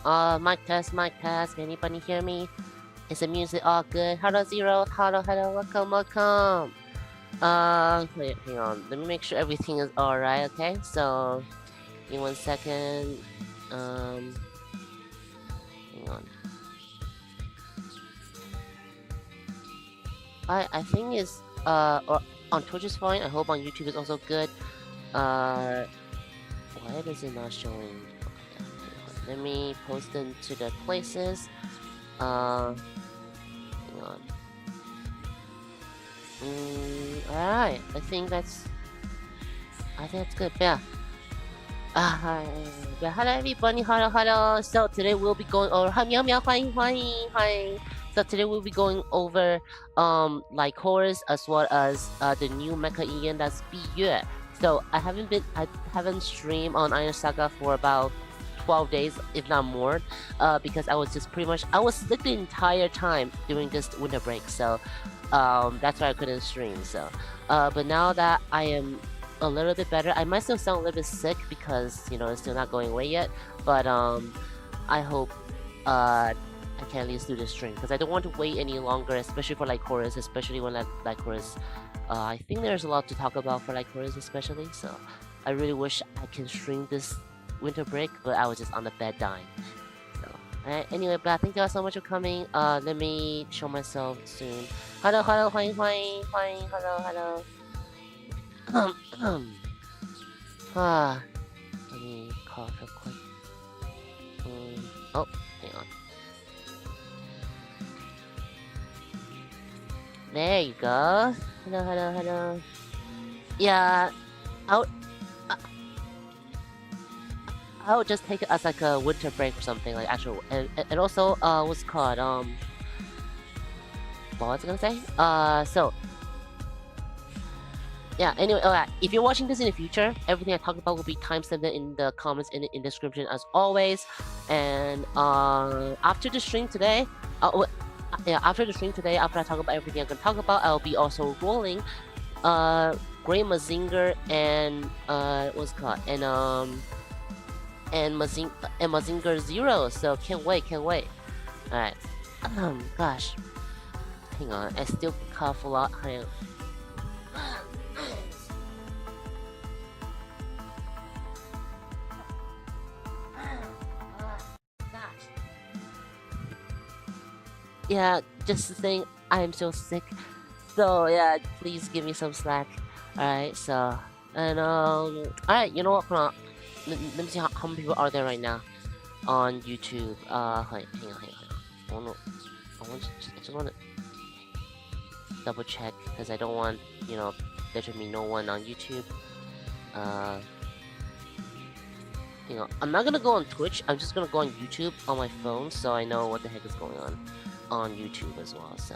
Mic test, mic test. Can anybody hear me? Is the music all good? Hello, Zero. Hello, hello. Welcome, welcome. Wait, hang on. Let me make sure everything is alright, okay? So, give me 1 second. Hang on. I think it's, or on Twitch is fine. I hope on YouTube is also good. Why is it not showing? Let me post them to the places. Hang on. Alright, I think that's good. Yeah. Yeah, hello everybody, hello. So today we'll be going over hi. So today we'll be going over Lycoris as well as the new Mecha Ian, that's Biyue. So I haven't streamed on Iron Saga for about 12 days, if not more, because I was sick the entire time during this winter break. So that's why I couldn't stream. So but now that I am a little bit better, I might still sound a little bit sick because it's still not going away yet, but I hope I can at least do this stream because I don't want to wait any longer, especially for Lycoris, especially when Lycoris I think there's a lot to talk about for Lycoris especially, so I really wish I can stream this winter break, but I was just on the bed dying. So anyway, but thank you all so much for coming. Let me show myself soon. Hello, hello, 欢迎 hello. Let me cough real quick. Oh, hang on. There you go. Hello. Yeah, I would just take it as like a winter break or something, like actual, and also what's it called, what was I gonna say? So yeah, anyway, if you're watching this in the future, everything I talk about will be timestamped in the comments in the description as always. And after the stream today, after I talk about everything I'm gonna talk about, I'll be also rolling Grey Mazinger and what's it called, and Mazinger Zero. So can't wait. Alright. Gosh. Hang on, I still cough a lot. Hang on. Yeah, just the thing, I'm so sick. So yeah, please give me some slack. Alright, so and alright, you know what? Hold on. Let me see how many people are there right now on YouTube. Hang on. I just want to double check because I don't want there to be no one on YouTube. I'm not gonna go on Twitch. I'm just gonna go on YouTube on my phone so I know what the heck is going on YouTube as well. So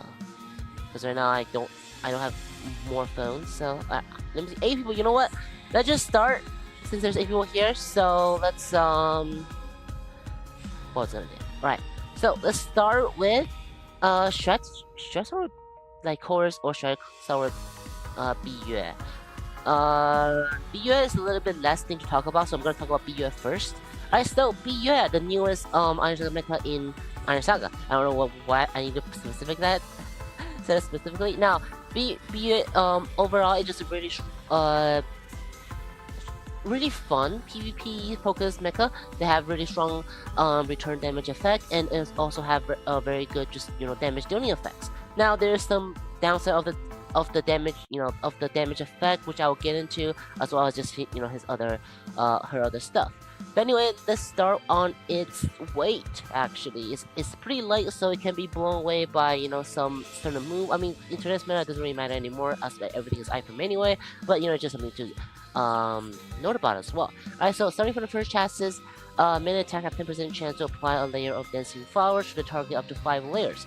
because right now I don't have more phones. So let me see. 8 people. You know what? Let's just start since there's 8 people here. So let's what's gonna do? Right. So let's start with should I start with Lycoris or should I start with Biyue? Biyue is a little bit less thing to talk about, so I'm gonna talk about Biyue first. Alright, so Biyue, the newest Iron Saga Mecha in Iron Saga. I don't know what I need to say it specifically. Now, Biyue overall it's just a really fun PvP focused mecha. They have really strong return damage effect, and it also have very good damage dealing effects. Now there's some downside of the damage effect, which I will get into, as well as just his other her other stuff. But anyway, let's start on its weight. Actually, it's pretty light, so it can be blown away by some certain move. I mean, in today's meta, it doesn't really matter anymore, as everything is item anyway. But it's just something to note about as well. Alright, so starting from the first chassis, melee attack have 10% chance to apply a layer of dancing flowers to the target up to 5 layers,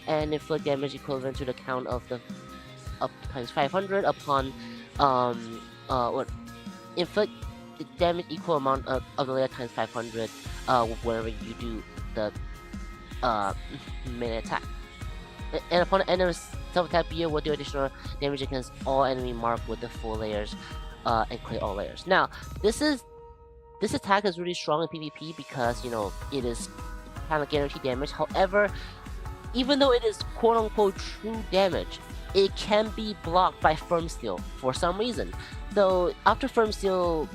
and inflict damage equivalent to the count of the up times 500 upon inflict the damage equal amount of the layer times 500 whenever you do the melee attack. And upon the end of self-attack, Biyue will do additional damage against all enemy marked with the full layers and clear all layers. Now, this is this attack is really strong in PvP because, you know, it is kind of guaranteed damage. However, even though it is quote-unquote true damage, it can be blocked by Firm Steel for some reason. So after Firm Steel,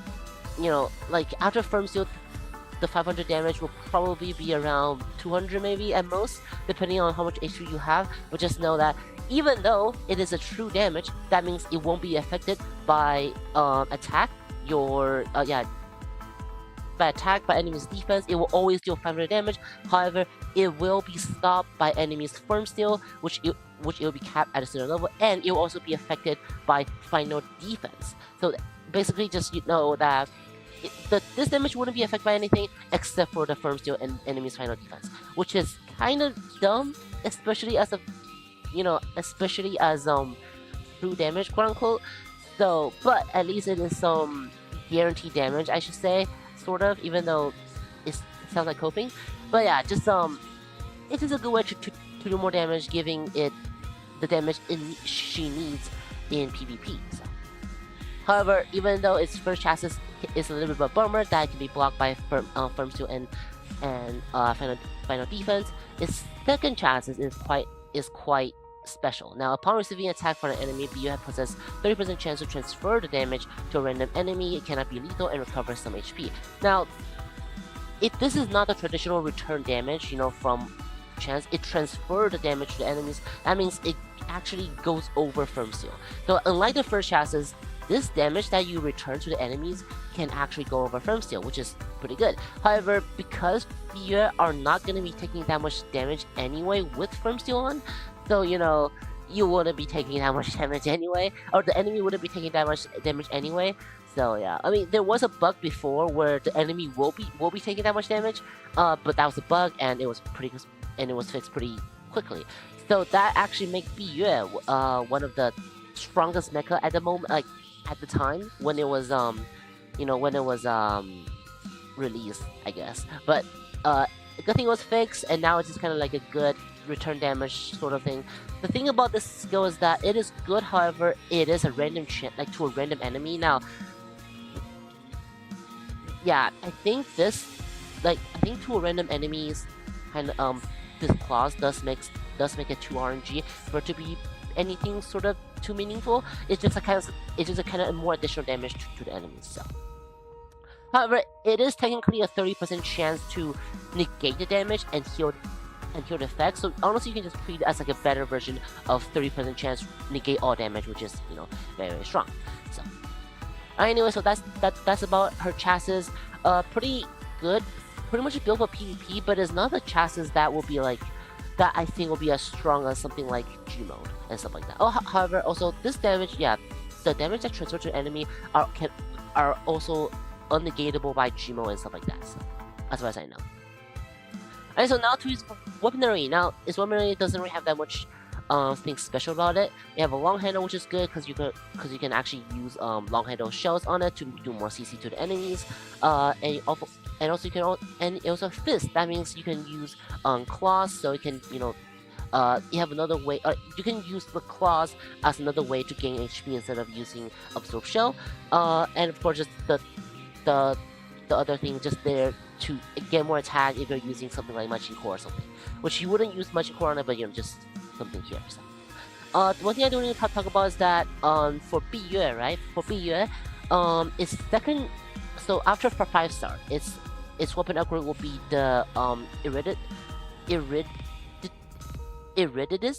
you know, like after Firm Steel, the 500 damage will probably be around 200 maybe at most, depending on how much HP you have. But just know that even though it is a true damage, that means it won't be affected by attack. By attack, by enemy's defense, it will always deal 500 damage. However, it will be stopped by enemy's Firm Steel, which it will be capped at a certain level, and it will also be affected by final defense. So basically, just you know that this damage wouldn't be affected by anything except for the Firm Steel and enemy's final defense, which is kind of dumb, especially as true damage, quote unquote. So, but at least it is some guaranteed damage, I should say. Sort of, even though it sounds like coping, but yeah, just it is a good way to do more damage, giving it the damage she needs in PvP. So. However, even though its first chassis is a little bit of a bummer that it can be blocked by Firm Steel and final defense, its second chassis is quite special. Now, upon receiving an attack from an enemy, Biyue possesses 30% chance to transfer the damage to a random enemy. It cannot be lethal and recovers some HP. Now, if this is not the traditional return damage, you know, from chance, it transfers the damage to the enemies. That means it actually goes over Firm Steel. So, unlike the first chassis, this damage that you return to the enemies can actually go over Firm Steel, which is pretty good. However, because Biyue are not going to be taking that much damage anyway with Firm Steel on, so, you know, you wouldn't be taking that much damage anyway, or the enemy wouldn't be taking that much damage anyway. So yeah, I mean, there was a bug before where the enemy will be taking that much damage, but that was a bug, and it was fixed pretty quickly. So that actually makes Biyue one of the strongest mecha at the moment, like at the time when it was released, I guess. But the good thing it was fixed, and now it's just kind of like a good return damage sort of thing. The thing about this skill is that it is good, however, it is a random to a random enemy. Now, yeah, I think to a random enemies kind of this clause does make it too RNG for it to be anything sort of too meaningful. It's just a kind of more additional damage to the enemies. So. However, it is technically a 30% chance to negate the damage and heal the effect. So honestly, you can just treat it as like a better version of 30% chance to negate all damage, which is, you know, very, very strong. So anyway, so that's about her chassis. Pretty good, pretty much built for PvP, but it's not the chassis that will be like that. I think will be as strong as something like G mode and stuff like that. Oh, however, also this damage, yeah, the damage that transfers to an enemy are also unnegatable by G mode and stuff like that. So, as far as I know. Alright, so now to his weaponry. Now, his weaponry doesn't really have that much thing special about it. You have a long handle, which is good because you can actually use long handle shells on it to do more CC to the enemies. And also a fist. That means you can use claws, so you can, you know, you have another way. You can use the claws as another way to gain HP instead of using absorb shell. And of course, just the other thing just there to get more attack if you're using something like Meching Core or something, which you wouldn't use Meching Core on it, but you know, just something here. So, the one thing I do need to talk about is that for Biyue, right? For Biyue, its second. So after for 5-star, its weapon upgrade will be the Irididus.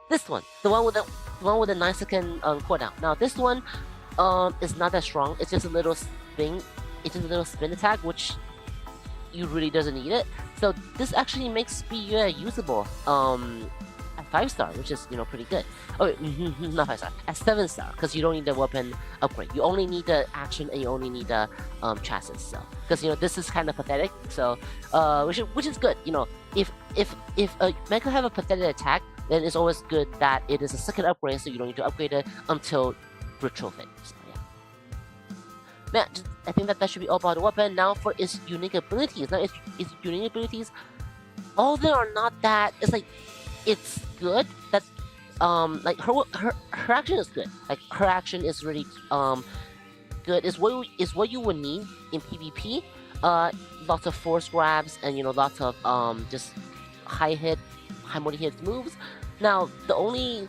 This one, the one with the 9-second cooldown. Now this one is not that strong. It's just a little spin. It's just a little spin attack, which you really doesn't need it. So this actually makes Biyue usable at 5-star, which is, you know, pretty good. Oh wait, not 5-star, at 7-star, because you don't need the weapon upgrade. You only need the action and you only need the chassis. So because, you know, this is kind of pathetic. So which is good. You know, if a mecha have a pathetic attack, then it's always good that it is a second upgrade, so you don't need to upgrade it until Ritual Fate. So, yeah. Man, I think that should be all about the weapon. Now for its unique abilities. Now its unique abilities, all of them are not that. It's like, it's good. That like her action is good. Like her action is really good. Is what you would need in PvP. Lots of force grabs and lots of just high multi-hit moves. Now the only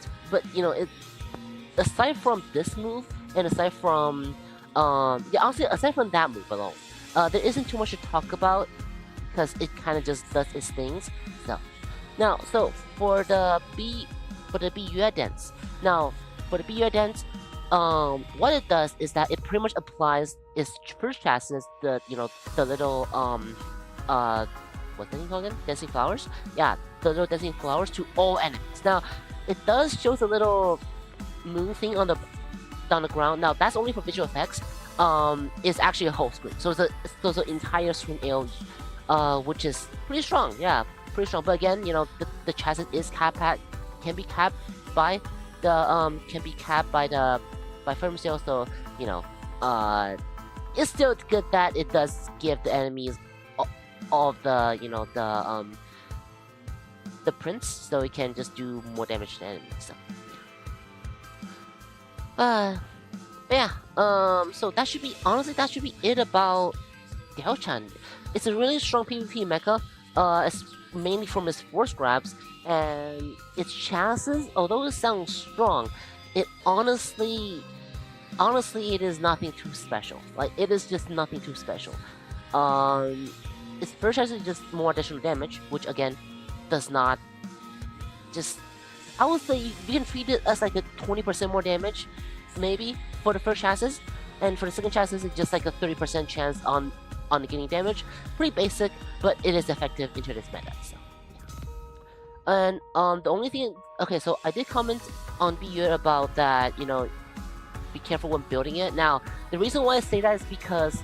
aside from this move and aside from honestly aside from that move alone, there isn't too much to talk about because it kind of just does its things. So for the Biyue dance. Now for the Biyue dance, what it does is that it pretty much applies its first chassis, the little what's that called again? Dancing flowers? Yeah, the little dancing flowers to all enemies. Now it does shows a little moon thing on the ground. Now that's only for visual effects. It's actually a whole screen, so it's an entire screen AOE, which is pretty strong. Yeah, pretty strong. But again, the chassis is can be capped by firm sale. So it's still good that it does give the enemies all of the prints, so it can just do more damage to enemies. So yeah. So that should be it about Diaochan. It's a really strong PvP mecha. It's mainly from its force grabs and its chassis. Although it sounds strong, it honestly it is nothing too special. Like, it is just nothing too special. Its first chassis is just more additional damage, which again does not just. I would say you can treat it as like a 20% more damage, maybe, for the first chassis, and for the second chassis it's just like a 30% chance on getting damage. Pretty basic, but it is effective into this meta. So yeah. And the only thing, okay, so I did comment on Biyue about that, be careful when building it. Now the reason why I say that is because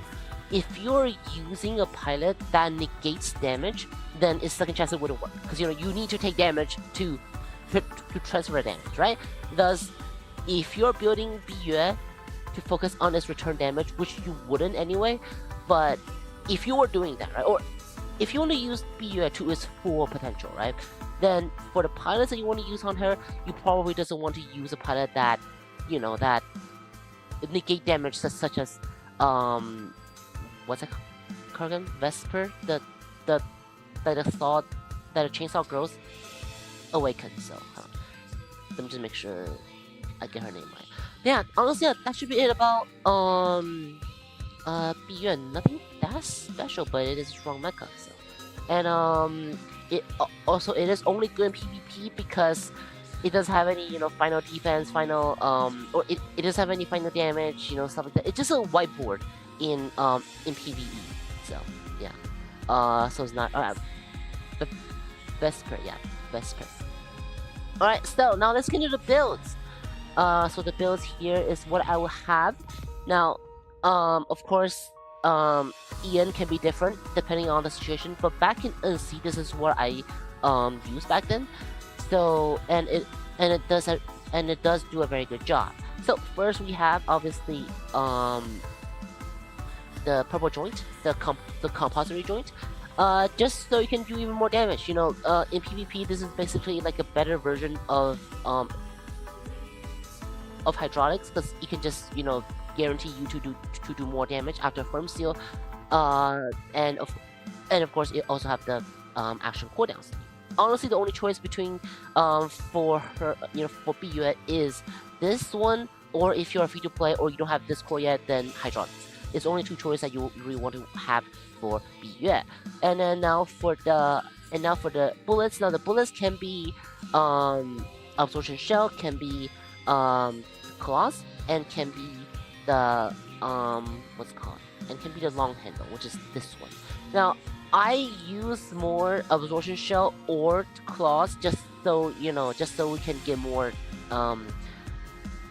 if you're using a pilot that negates damage, then its second chassis wouldn't work, because you need to take damage to transfer damage, right? Thus, if you're building Biyue to focus on its return damage, which you wouldn't anyway, but if you were doing that, right, or if you want to use Biyue to its full potential, right, then for the pilots that you want to use on her, you probably doesn't want to use a pilot that that negate damage, such as what's that called again? Vesper, the thought that a chainsaw grows. Awaken. So let me just make sure I get her name right. Yeah, honestly, that should be it about Biyue. Nothing that special, but it is a strong mecha. So, and it is only good in PvP because it doesn't have any final defense, or it doesn't have any final damage, stuff like that. It's just a whiteboard in PVE. So yeah, so it's not the Vesper. Yeah, Vesper. Alright, so now let's get into the builds. So the builds here is what I will have. Now, of course, Ian can be different depending on the situation, but back in NC, this is what I used back then. So and it does do a very good job. So first we have obviously the purple joint, the compulsory joint. Just so you can do even more damage. In PvP, this is basically like a better version of hydraulics, because you can just guarantee you to do more damage after firm seal, and of course it also have the action cooldowns. Honestly, the only choice between for her for Biyue is this one, or if you're free to play or you don't have Discord yet, then hydraulics. It's only two choices that you really want to have for Biyue. And then now for the bullets. Now the bullets can be absorption shell, can be claws, and can be the what's it called? And can be the long handle, which is this one. Now I use more absorption shell or claws just so we can get more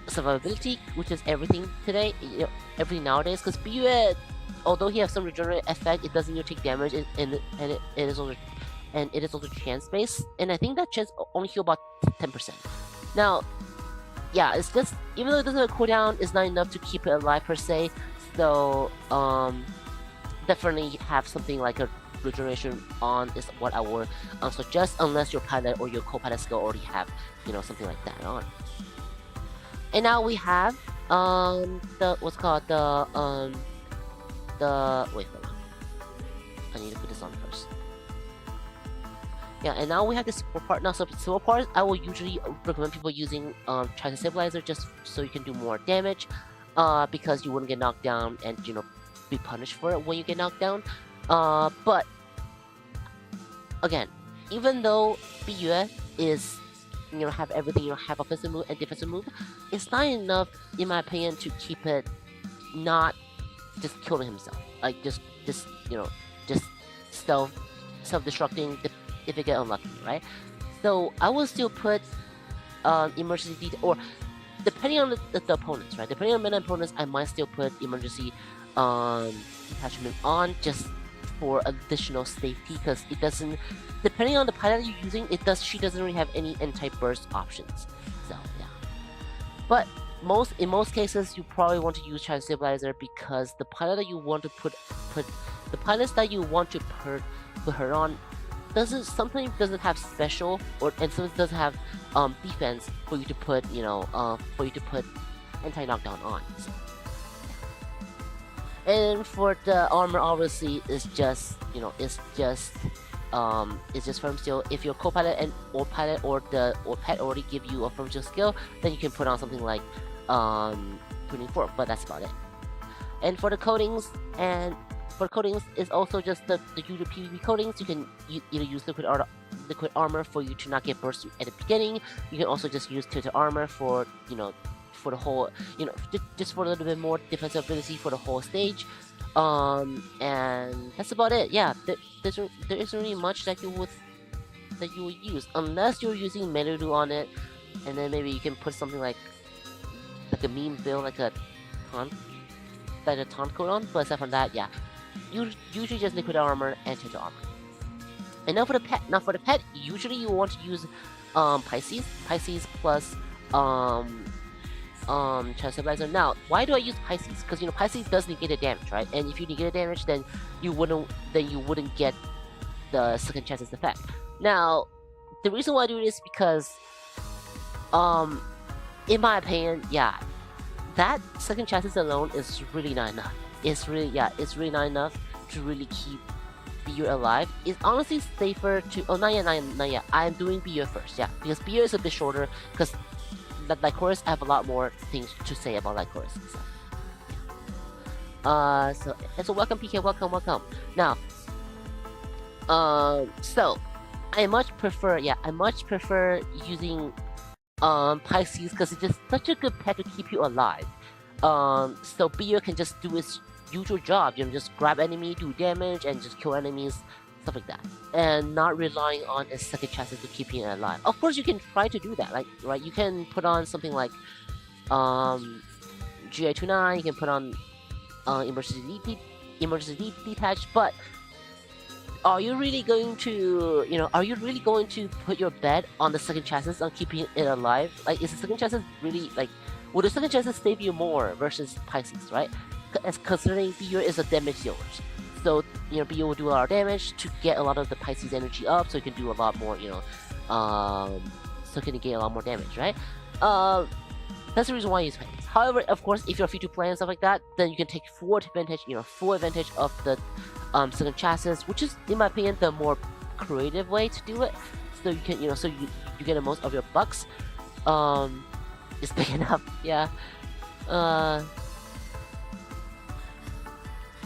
survivability, which is everything today, everything nowadays. Because Biyue, although he has some regenerate effect, it doesn't take damage, and it is also chance based, and I think that chance only heal about 10%. Now, yeah, it's just, even though it doesn't have a cooldown, it's not enough to keep it alive per se. So definitely have something like a regeneration on is what I would suggest, unless your pilot or your co-pilot skill already have something like that on. And now we have the what's called the wait, hold on. I need to put this on first. Yeah, and now we have the support part. Now, so support part, I will usually recommend people using Triton Stabilizer just so you can do more damage, because you wouldn't get knocked down and be punished for it when you get knocked down. But again, even though Biyue is have everything, have offensive move and defensive move, it's not enough in my opinion to keep it not just killing himself, like just self-destructing if it get unlucky, right? So I will still put emergency or depending on the opponents, right? Depending on meta opponents, I might still put emergency detachment on just for additional safety, because it doesn't, depending on the pilot you're using, she doesn't really have any anti-burst options. So yeah, but in most cases you probably want to use Triton Stabilizer, because the pilot that you want to put the pilots that you want to put her on sometimes doesn't have special, and sometimes doesn't have defense for you to put anti-knockdown on. So. And for the armor, obviously, it's just firm steel. If your co-pilot or pilot or pet already give you a firm steel skill, then you can put on something like tuning fork, but that's about it. And for the coatings, it's also just the usual PvP coatings. You can either use liquid armor for you to not get burst at the beginning. You can also just use tilted armor for for the whole, just for a little bit more defensive ability for the whole stage. And that's about it. Yeah, there isn't really much that you would use, unless you're using Merudu on it, and then maybe you can put something like a meme build, like a taunt coat on. But aside from that, yeah, usually just liquid armor and tilted armor. And now for the pet, usually you want to use Pisces plus Triton Stabilizer. Now, why do I use Pisces? Because Pisces does negate the damage, right? And if you negate the damage, then you wouldn't get the second chances effect. Now, the reason why I do this is because, in my opinion, yeah, that second chances alone is really not enough. It's really not enough to really keep Biyue alive. It's honestly safer to. Oh, not yet. I'm doing Biyue first, yeah, because Biyue is a bit shorter. Because Lycoris, I have a lot more things to say about Lycoris. So welcome PK, welcome. Now, so I much prefer using Pisces, because it's just such a good pet to keep you alive. So Biyue can just do its usual job, just grab enemy, do damage, and just kill enemies, stuff like that, and not relying on its second chances to keep you alive. Of course, you can try to do that, right? You can put on something like GA29, you can put on emergency detach, but are you really going to put your bet on the second chances on keeping it alive? Like, is the second chances really, like, would the second chances save you more versus Pisces, right? As considering Biyue is a damage dealer, so Biyue will do a lot of damage to get a lot of the Pisces energy up, so you can do a lot more, so you can gain a lot more damage, right? That's the reason why I use Pisces. However, of course, if you're free to play and stuff like that, then you can take full advantage of the second chances, which is, in my opinion, the more creative way to do it. So you can, so you get the most of your bucks. It's big enough, yeah.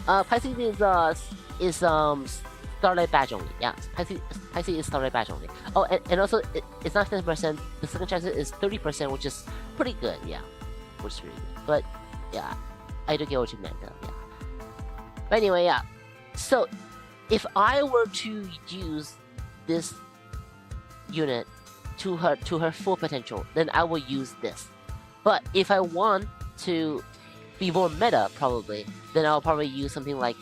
Pisces is Starlight badge only. Yeah, Pisces is Starlight badge only. Oh, and also it's not 10%. The second chance is 30%, which is pretty good. Yeah, which is really good. But yeah, I do get what you meant. Yeah. But anyway, yeah. So if I were to use this unit to her full potential, then I will use this. But if I want to be more meta, probably, then I'll probably use something like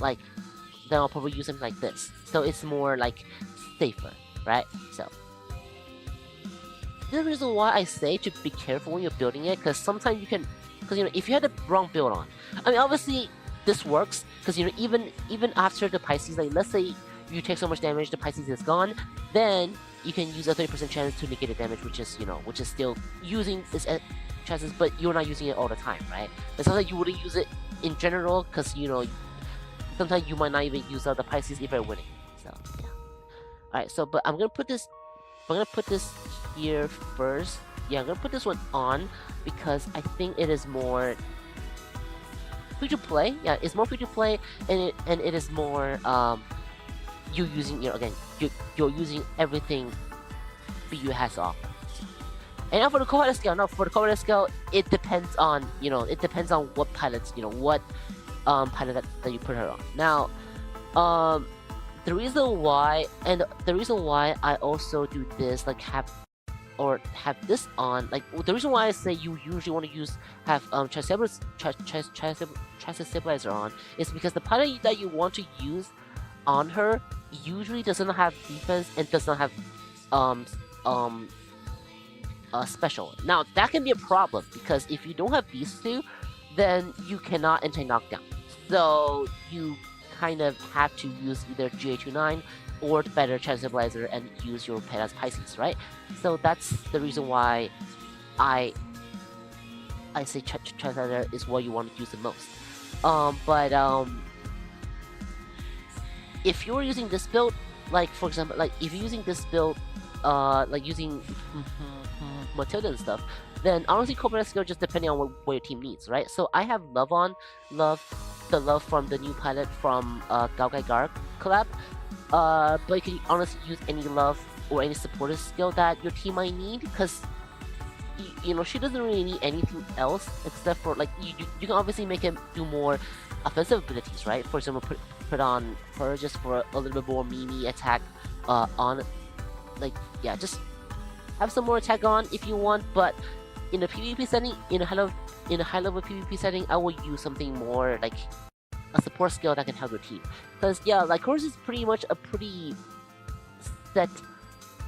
this. So it's more like safer, right? So the reason why I say to be careful when you're building it, because sometimes if you had the wrong build on, I mean, obviously this works, because even after the Pisces, like, let's say you take so much damage, the Pisces is gone, then you can use a 30% chance to negate the damage, which is still using this chances, but you're not using it all the time, right? It's not like you wouldn't use it in general, because sometimes you might not even use the Pisces if you're winning. So yeah. All right. So, but I'm gonna put this here first. Yeah, I'm gonna put this one on because I think it is more free to play. Yeah, it's more free to play, and it is more you using again you're using everything Biyue has to offer. And now for the co-pilot scale, it depends on what pilots what pilot that you put her on. Now, the reason why I also do this, like have this on, like the reason why I say you usually want to have chassis stabilizer on is because the pilot that you want to use on her usually doesn't have defense and does not have special. Now that can be a problem because if you don't have these two, then you cannot anti-knockdown. So you kind of have to use either GA29 or the better chassis stabilizer and use your pet as Pisces, right? So that's the reason why I say chassis stabilizer is what you want to use the most. But if you're using this build, like for example, like if you're using this build, like using Matilda and stuff, then honestly co-pilot skill just depending on what your team needs, right? So I have Love from the new pilot from Gaogai Gar collab, but you can honestly use any Love or any supportive skill that your team might need, because she doesn't really need anything else except for like you can obviously make him do more offensive abilities, right? For example, put on her just for a little bit more meme attack on, like yeah, just have some more attack on if you want. But in a PvP setting, in a high level PvP setting, I will use something more like a support skill that can help your team. Because yeah, Lycoris is pretty much a pretty set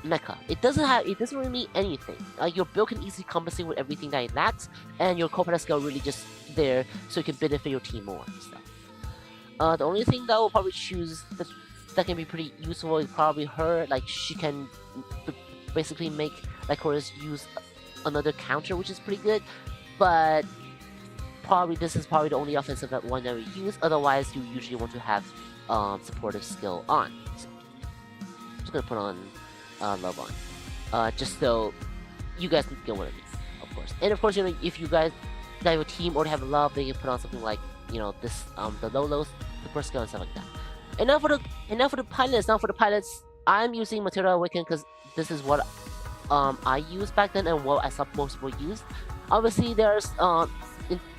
mecha. It doesn't really need anything. Your build can easily compensate with everything that it lacks, and your co-pilot skill really just there so you can benefit your team more and stuff. The only thing that I will probably choose that can be pretty useful is probably her. Like she can basically make Lycoris use another counter, which is pretty good, but this is probably the only offensive one that we use. Otherwise, you usually want to have supportive skill on. So, I'm just gonna put on Love on, just so you guys can get one of these, of course. And of course, if you guys have a team or have Love, they can put on something like this the low support skill and stuff like that. And now for the pilots, I'm using Matilda Awaken because this is what I used back then and what I saw most people use. Obviously, there's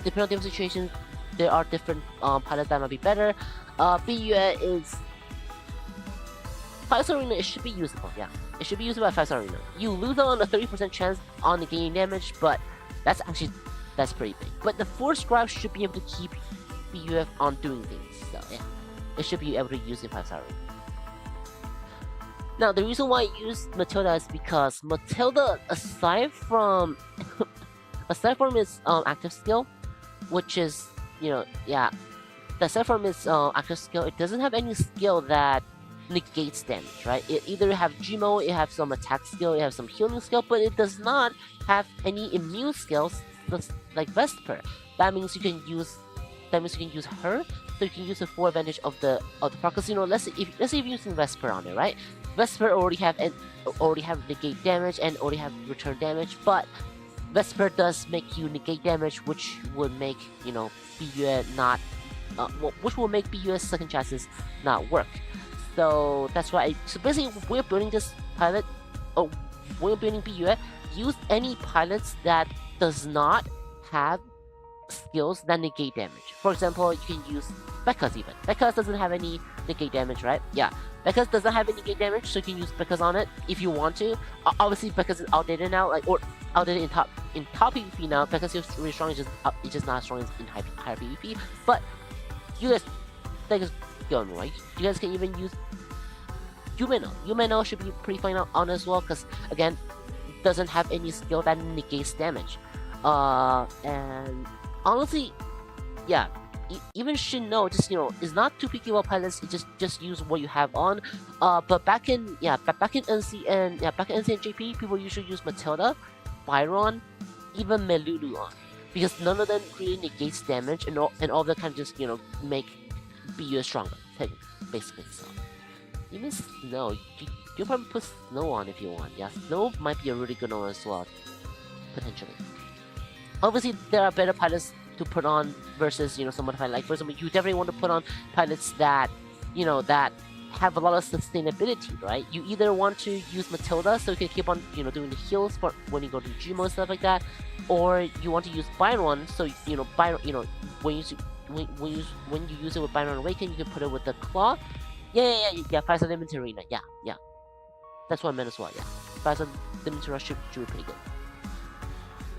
depending on different situations, there are different pilots that might be better. Biyue is 5-star arena. It should be usable. Yeah, it should be usable at 5-star arena. You lose on a 30% chance on the gaining damage, but that's pretty big. But the 4-star should be able to keep Biyue on doing things. So yeah, it should be able to use in 5-star arena. Now, the reason why I use Matilda is because Matilda, aside from its active skill, which is aside from its active skill, it doesn't have any skill that negates damage, right? It either have Gmo, it have some attack skill, it have some healing skill, but it does not have any immune skills like Vesper. That means you can use her, so you can use the full advantage of the because let's say if you're using Vesper on it, right? Vesper already have negate damage and already have return damage, but Vesper does make you negate damage, which would make Biyue not which will make Biyue's second chassis not work. So that's why. So basically, we're building this pilot. We're building Biyue. Use any pilots that does not have skills that negate damage. For example, you can use Becca's even. Becca's doesn't have any negate damage, right? Yeah, Becca's doesn't have any negate damage, so you can use Becca's on it if you want to. Obviously, Becca's is outdated now, or outdated in top PvP now. Becca's is really strong. It's just not as strong as in higher PvP. But you guys, that is going right. You guys can even use Yumeno. Yumeno should be pretty fine on as well, because again, doesn't have any skill that negates damage. And honestly, yeah, even Shinno just is not too picky about pilots. You just use what you have on. But back in NC and JP, people usually use Matilda, Byron, even Melulu on, because none of them really negates damage, and all of them kind of just make Biyue stronger, basically. So even Snow, you probably put Snow on if you want. Yeah, Snow might be a really good one as well, potentially. Obviously, there are better pilots to put on versus some other pilot. Like for example, you definitely want to put on pilots that that have a lot of sustainability, right? You either want to use Matilda so you can keep on doing the heals for when you go to Jumo and stuff like that, or you want to use Byron so Byron when you use it with Byron Awaken, you can put it with the Claw. Yeah. Fire Limited Arena. Yeah. That's what I meant as well. Yeah, Fire Limited Arena should be pretty good.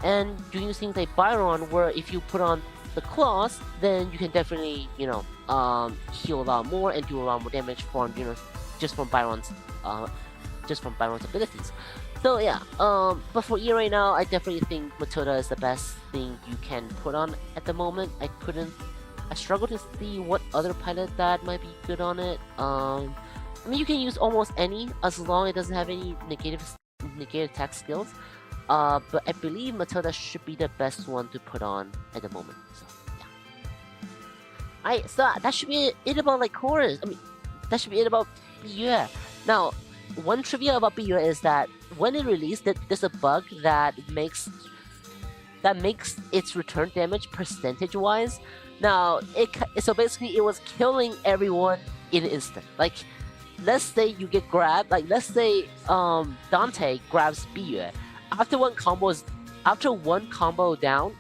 And doing things like Byron, where if you put on the claws, then you can definitely heal a lot more and do a lot more damage from just from Byron's abilities. So yeah, but for E right now, I definitely think Matilda is the best thing you can put on at the moment. I struggle to see what other pilot that might be good on it. I mean, you can use almost any as long as it doesn't have any negative attack skills. But I believe Matilda should be the best one to put on at the moment. So yeah. Alright, so that should be it about Lycoris. I mean, that should be it about Biyue. Now, one trivia about Biyue is that when it released, there's a bug that makes its return damage percentage-wise. Now, so basically, it was killing everyone in an instant. Like, let's say you get grabbed. Like, let's say Dante grabs Biyue. After one combo down,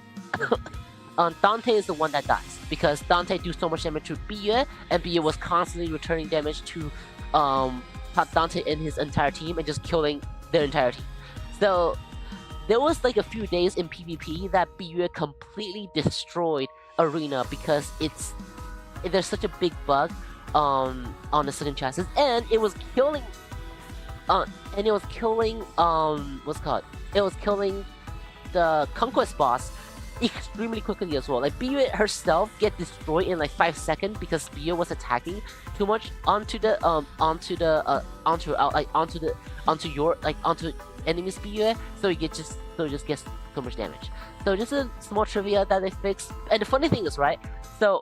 Dante is the one that dies because Dante do so much damage to Biyue, and Biyue was constantly returning damage to Dante and his entire team and just killing their entire team. So there was a few days in PvP that Biyue completely destroyed Arena because there's such a big bug on the second chassis, and it was killing. It was killing the Conquest boss extremely quickly as well. Like Biyue herself get destroyed in 5 seconds because Biyue was attacking too much onto enemies Biyue, so it just gets so much damage. So just a small trivia that they fixed. And the funny thing is, right? So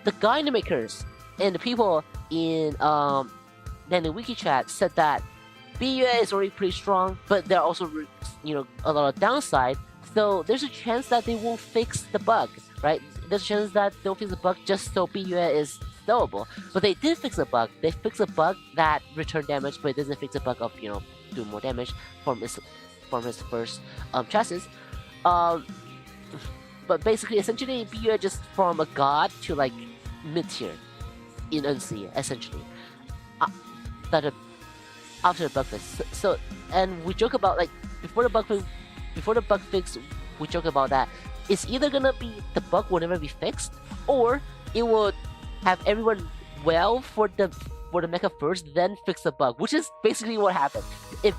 the guide makers and the people in the wiki chat said that Biyue is already pretty strong, but there are also a lot of downside. So there's a chance that they won't fix the bug, right? There's a chance that they'll fix the bug just so Biyue is stowable. But they did fix a bug. They fixed a bug that returned damage, but it doesn't fix a bug of doing more damage from his first chassis. But basically, essentially, Biyue just from a god to mid tier in NC, essentially. After the bug fix. So and we joke about before the bug fix, we joke about that. It's either gonna be the bug will never be fixed, or it will have everyone for the mecha first, then fix the bug, which is basically what happened. If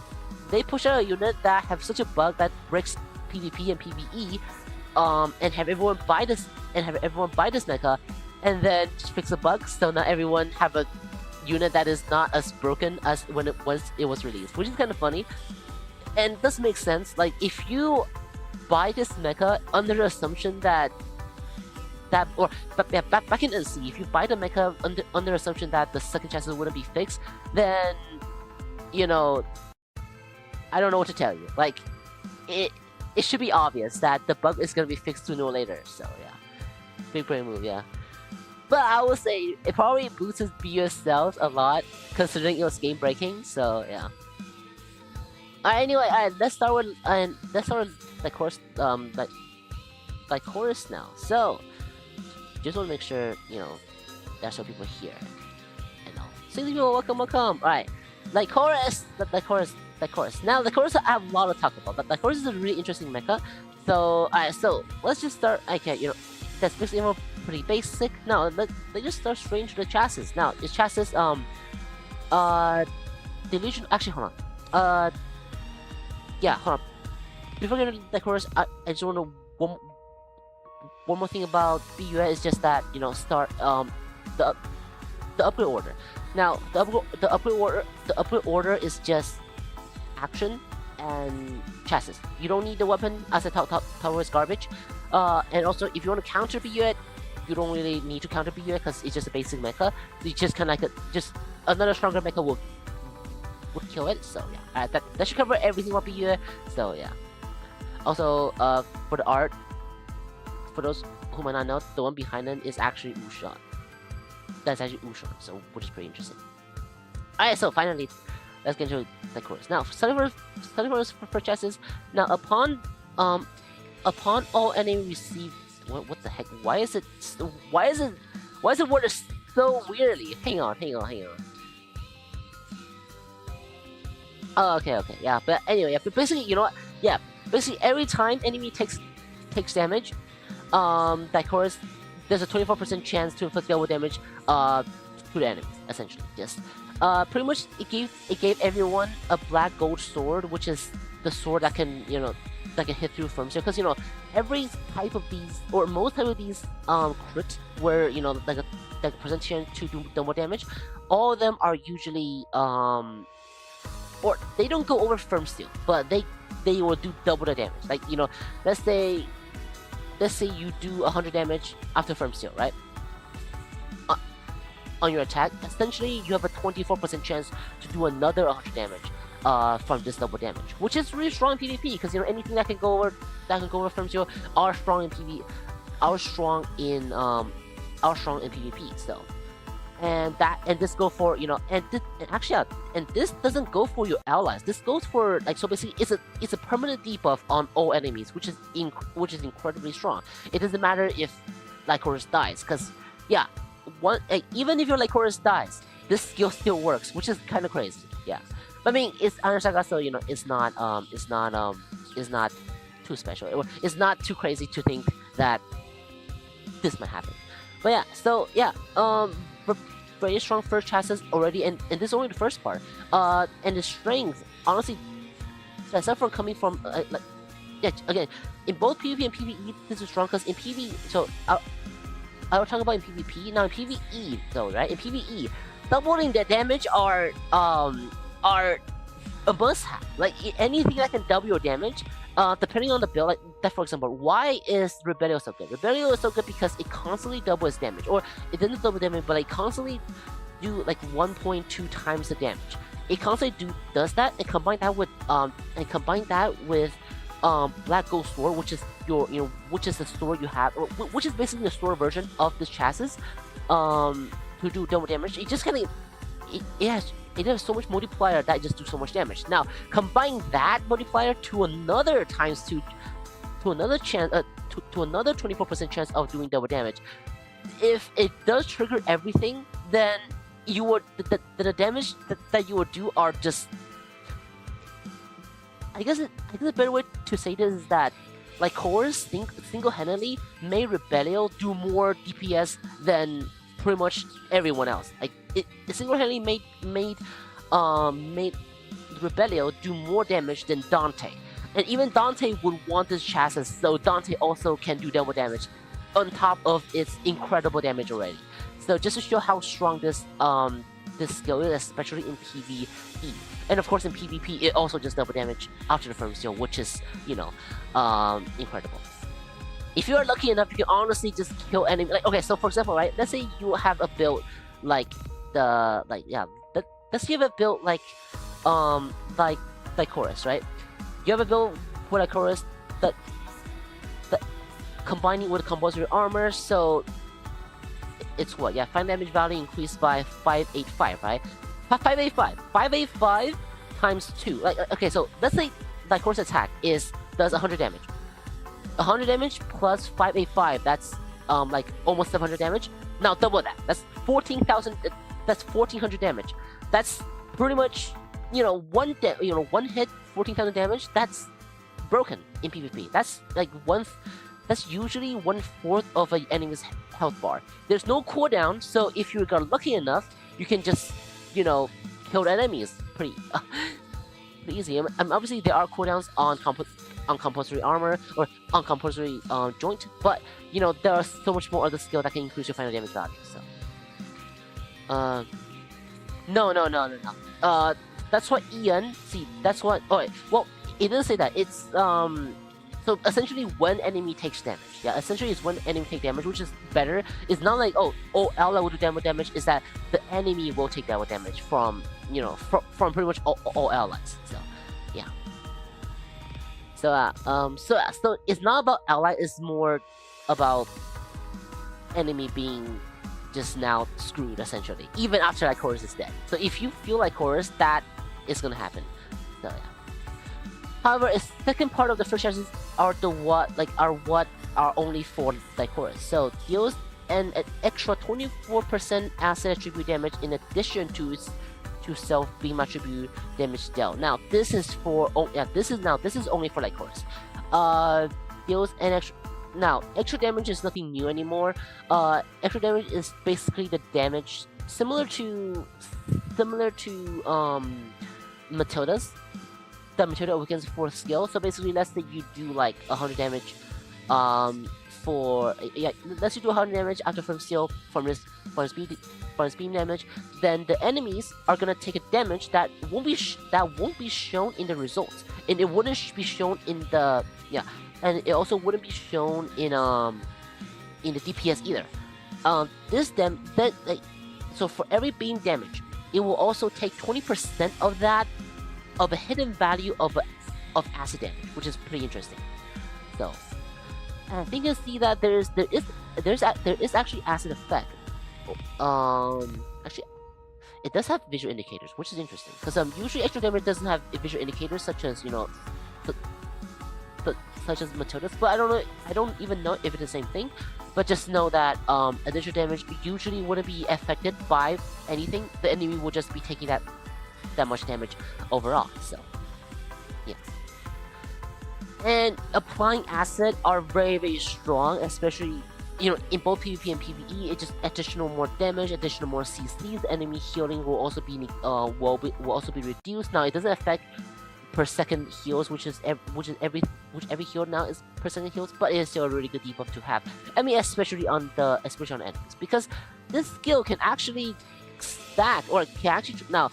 they push out a unit that have such a bug that breaks PvP and PVE, and have everyone buy this mecha, and then just fix the bug, so now everyone have a unit that is not as broken as when it was released, which is kind of funny, and does make sense. Like if you buy this mecha under the assumption that back in NC, if you buy the mecha under assumption that the second chassis wouldn't be fixed, then I don't know what to tell you. Like it should be obvious that the bug is gonna be fixed sooner or later. So yeah, big brain move, yeah. But I would say it probably boosts Biyue sales a lot, considering it was game breaking. So yeah. Anyway, let's start with Lycoris, Lycoris now. So just want to make sure there's some people here and all. 60 people, welcome. All right, Lycoris. Now Lycoris, I have a lot to talk about. But Lycoris is a really interesting mecha. So so let's just start. Okay, that's basically pretty basic. Now let's just start straight into the chassis. Now the chassis delusion. Actually, hold on. Yeah, hold on. Before getting to Lycoris, I just want to one more thing about Biyue is just that start the upgrade order. Now the upgrade order is just action and chassis. You don't need the weapon as a tower is garbage. And also, if you want to counter Biyue, you don't really need to counter Biyue because it's just a basic mecha. You just kind of like just another stronger mecha would kill it. So yeah, that should cover everything about Biyue. So yeah. Also, for the art, for those who might not know, the one behind them is actually Usha. That's actually Usha, so which is pretty interesting. Alright, so finally, let's get into Lycoris. Now, starting for chassis. Now, upon all enemy received, what the heck? Why is it worded so weirdly? Hang on. Oh, okay, yeah. But anyway, yeah. But basically, you know what? Yeah. Basically, every time enemy takes damage, Lycoris, there's a 24% chance to inflict double damage to the enemies. Essentially, yes. Pretty much, it gave everyone a black gold sword, which is the sword that can hit through from zero. Because every type of these, or most type of these crits, where like a percentage to do double damage, all of them are usually or they don't go over firm steel, but they will do double the damage. Like let's say you do 100 damage after firm steel, right? On your attack, essentially you have a 24% chance to do another 100 damage from this double damage, which is really strong in PvP because anything that can go over firm steel are strong in PvP, are strong in PvP. So, and this go for and this doesn't go for your allies. This goes for so basically it's a permanent debuff on all enemies, which is incredibly strong. It doesn't matter if Lycoris dies, because yeah. Even if your Lycoris dies, this skill still works, which is kind of crazy. Yeah, but I mean, it's under Saga, so it's not too special. It's not too crazy to think that this might happen. But yeah, so yeah, very strong first chassis already, and this is only the first part. And the strength, honestly, except for coming from again, in both PvP and PvE, this is strong because in PvE, so. I will talk about in PvP. Now in PvE though, right? In PvE, doubling their damage are a must-have. Like anything that can double your damage, depending on the build. Like that, for example, why is Rebellion so good? Rebellion is so good because it constantly doubles damage, or it doesn't double damage, but it constantly do like 1.2 times the damage. It constantly does that, and combine that with Black Gold Sword, which is which is the sword you have, or which is basically the sword version of this chassis, to do double damage. It just it has so much multiplier that it just do so much damage. Now combine that multiplier to another another chance, to another 24% chance of doing double damage. If it does trigger everything, then you would the damage that you would do are just. I guess a better way to say this is that Lycoris single-handedly made Rebellion do more DPS than pretty much everyone else. Like it single-handedly made Rebellion do more damage than Dante, and even Dante would want this chassis, so Dante also can do double damage on top of its incredible damage already. So just to show how strong this skill is, especially in PvE. And of course in PvP, it also just double damage after the firm steel, which is, incredible. If you are lucky enough, you can honestly just kill enemy. Like, okay, so for example, right, let's say you have a build let's give a build like Lycoris, right? You have a build for Lycoris that combining with compulsory armor, so it's what? Yeah, fire damage value increased by 585, right? 585 times 2. Like, okay, so let's say Lycoris attack does 100 damage. 100 damage plus 585, that's like almost 700 damage. Now double that. That's 14,000. That's 1,400 damage. That's pretty much one hit 14,000 damage. That's broken in PvP. That's like that's usually 1/4 of an enemy's health bar. There's no cooldown, so if you got lucky enough, you can just kill the enemies pretty easy. And obviously there are cooldowns on compulsory armor or on compulsory joint, but there are so much more other skill that can increase your final damage value. So no. That's what Ian. See, that's what. Oh, well, it doesn't say that. It's so essentially when enemy takes damage. Yeah, essentially it's when enemy take damage, which is better. It's not like all ally will do damage. Is that the enemy will take damage from from pretty much all allies. So yeah. So it's not about ally. It's more about enemy being just now screwed essentially, even after Lycoris is dead. So if you feel Lycoris, that is gonna happen. So yeah. However, a second part of the first chances are what are only for Lycoris. So deals an extra 24% acid attribute damage in addition to its self beam attribute damage dealt. Now this is for this is only for Lycoris. Deals an extra. Now extra damage is nothing new anymore. Extra damage is basically the damage similar to Matilda's. The Matilda Awakens 4th skill. So basically, let's say you do like 100 damage, let's say you do 100 damage after from skill from his beam damage. Then the enemies are gonna take a damage that won't be shown in the results, and it wouldn't be shown in the and it also wouldn't be shown in the DPS either. So for every beam damage, it will also take 20% of that. Of a hidden value of acid damage, which is pretty interesting. So, I think you see that there is actually acid effect. Actually, it does have visual indicators, which is interesting because usually extra damage doesn't have visual indicators such as such as Matilda's, but I don't even know if it's the same thing. But just know that additional damage usually wouldn't be affected by anything. The enemy will just be taking that much damage overall. So yeah, and applying acid are very strong, especially in both PvP and PvE. It just additional more damage, additional more CCs. Enemy healing will also be reduced. Now it doesn't affect per second heals, which every heal now is per second heals, but it is still a really good debuff to have. I mean, especially on enemies, because this skill can actually stack or can actually now.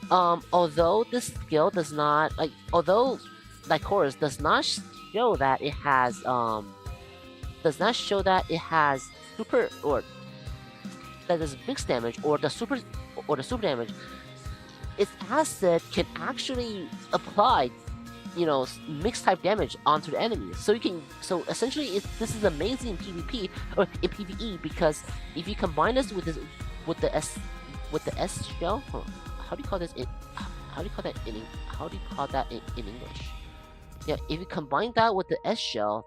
Although this skill does not although Lycoris does not show that it has super or that is mixed damage or the super damage, its acid can actually apply mixed type damage onto the enemies. So essentially this is amazing in PvP or in PvE, because if you combine this with the S shell. How do you call this? How do you call that in English? Yeah, if you combine that with the S shell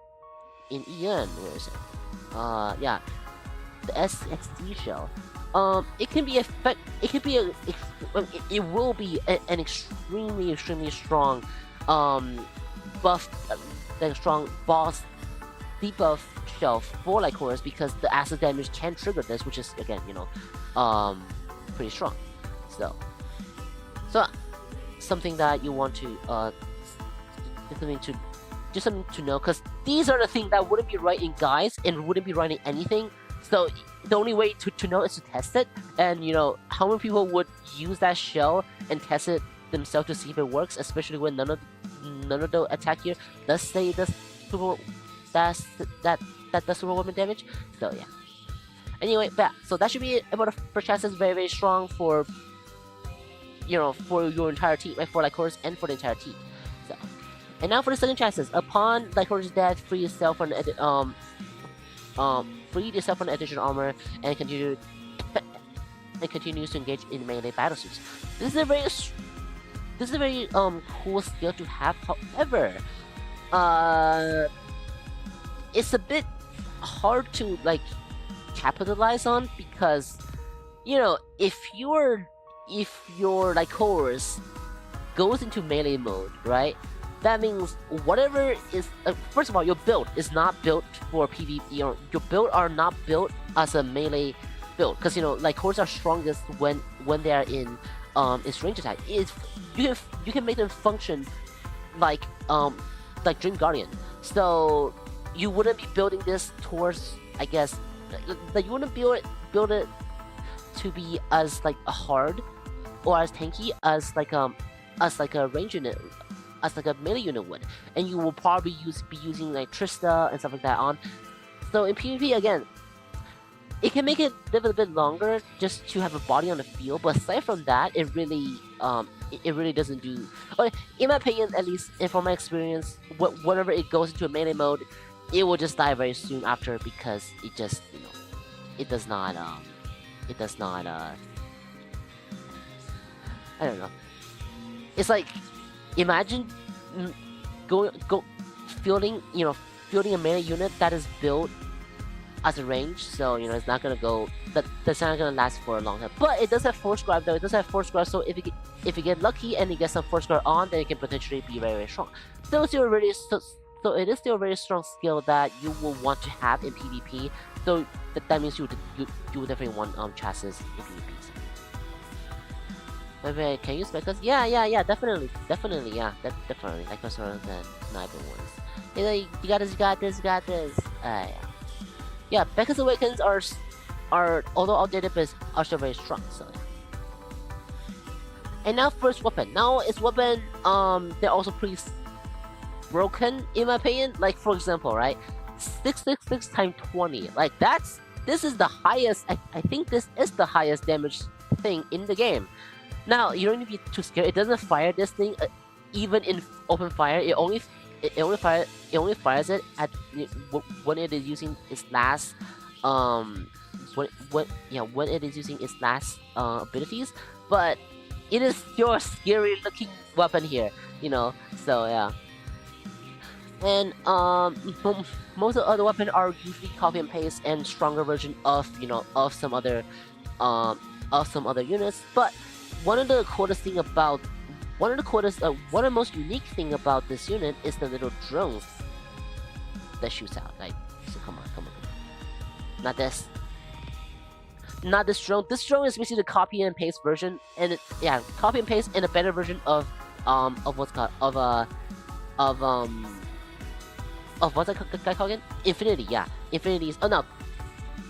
in EN, where is it? The SXD shell. It will be an extremely strong strong boss debuff shell for Lycoris, because the acid damage can trigger this, which is again pretty strong. So something that you want to something to know, because these are the things that wouldn't be right in guides and wouldn't be right in anything. So the only way to know is to test it, and how many people would use that shell and test it themselves to see if it works, especially when none of the attack here does say that does super weapon damage. So yeah. Anyway, so that should be it about the first chance. Is very strong for for your entire team, for Lycoris and for the entire team. So, and now for the second chances. Upon Lycoris' death, free yourself from additional armor and continues to engage in melee battle suits. This is a very cool skill to have. However, it's a bit hard to capitalize on, because if your Lycoris goes into melee mode, right? That means whatever is first of all, your build is not built for PvP. Your build are not built as a melee build, because Lycoris are strongest when they are in range attack. You can make them function like Dream Guardian. So you wouldn't be building this towards, I guess, you wouldn't build it to be as hard or as tanky as a range unit, as like a melee unit would, and you will probably be using like Trista and stuff like that on. So in PvP again, it can make it live a bit longer just to have a body on the field, but aside from that, it really doesn't do. Okay, in my opinion, at least, and from my experience, whenever it goes into a melee mode, it will just die very soon after because it just it does not I don't know. It's like imagine fielding a melee unit that is built as a range, so it's not gonna go. That's not gonna last for a long time. But it does have force grab though. It does have force grab, so if you get lucky and you get some force grab on, then it can potentially be very, very strong. So it is still a very strong skill that you will want to have in PvP. So that means you would definitely want chassis in PvPs. Maybe can you spec us? Yeah, definitely, yeah, definitely. Like us rather than sniper ones. You got this. Yeah, Becca's Awakens are although outdated, but are still very strong. So. And now first weapon. Now its weapon, they're also pretty broken in my opinion. Like for example, right, 666 times 20. Like this is the highest. I think this is the highest damage thing in the game. Now you don't need to be too scared. It doesn't fire this thing even in open fire. It only fires it at when it is using its last when it is using its last abilities. But it is still a scary looking weapon here, So yeah. And most of the other weapons are usually copy and paste and stronger version of some other units. But one of the most unique thing about this unit is the little drones that shoots out. Like, so come on. Not this drone. This drone is basically the copy and paste version, and copy and paste and a better version of what's called what's that guy called again? Infinity. Yeah, Infinity is. Oh no,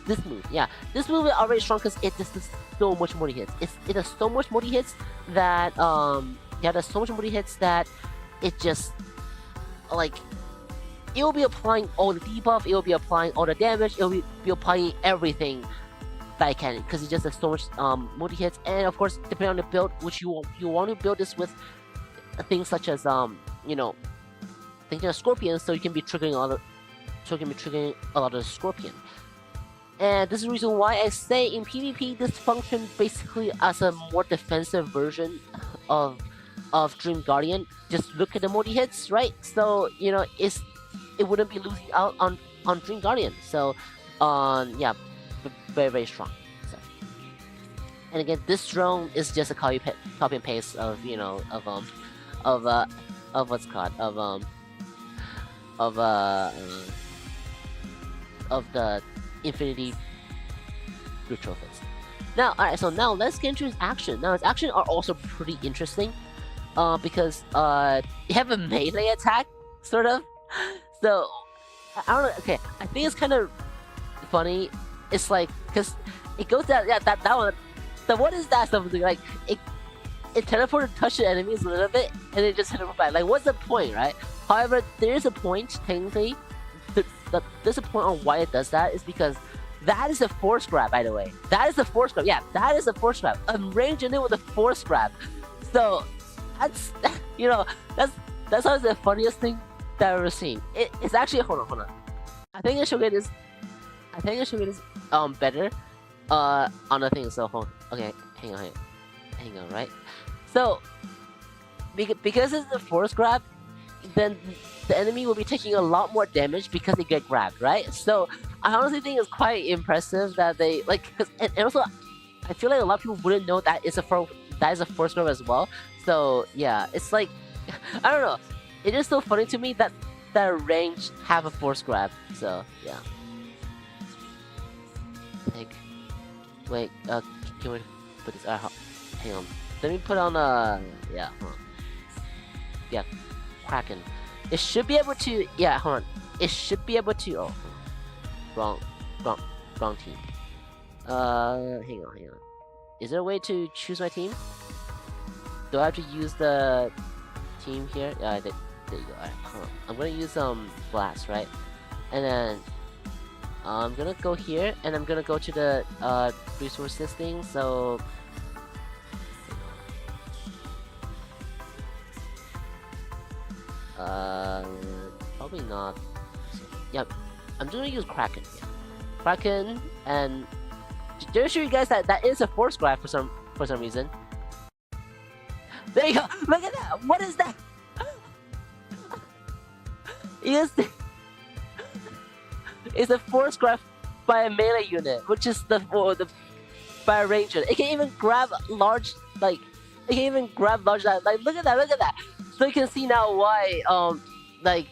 this move. Yeah, this move is already strong because it just does so much more hits. It does so much more hits that there's so much more hits that it just like it will be applying all the debuff. It will be applying all the damage. It will be applying everything that I can because it just does so much multi hits. And of course, depending on the build, which you want to build this with things such as thinking of Scorpion, so you can be triggering a lot of Scorpion. And this is the reason why I say in PvP this functions basically as a more defensive version of Dream Guardian. Just look at the multi hits, right? So it wouldn't be losing out on Dream Guardian. So yeah, very, very strong. So. And again, this drone is just a copy and paste of what's called of the Infinity Blue Trophies. Now, alright, so now let's get into his action. Now his action are also pretty interesting, because you have a melee attack, sort of. So I don't know. Okay, I think it's kind of funny. It's like because it goes that one. So what is that something like? It teleported to touch the enemies a little bit, and it just hit them back. Like, what's the point, right? However, there is a point, technically. There's a point on why it does that, is because that is a force grab, by the way. That is a force grab. Yeah, that is a force grab. A range unit with a force grab. So, that's, that's always the funniest thing that I've ever seen. It's actually, hold on. I think I should get this better, on the thing, so hold on. Okay, hang on, right? So, because it's a force grab, then the enemy will be taking a lot more damage because they get grabbed, right? So I honestly think it's quite impressive that they and also I feel like a lot of people wouldn't know that is a force grab as well. So yeah, it's like I don't know. It is so funny to me that range have a force grab. So yeah. Wait, can we put this? Hang on. Let me put on yeah. Hold on. Yeah. Kraken. It should be able to. Yeah, hold on. It should be able to. Oh, wrong team. Hang on. Is there a way to choose my team? Do I have to use the team here. There you go. Alright, hold on. I'm gonna use blast, right? And then I'm gonna go here, and I'm gonna go to the resources thing. So probably not. Yep, I'm just gonna use Kraken. Yeah. Kraken, and did I show you guys that is a force grab for some reason? There you go. Look at that. What is that? It's a force grab by a melee unit, which is by a ranger. It can even grab large like look at that. So you can see now why like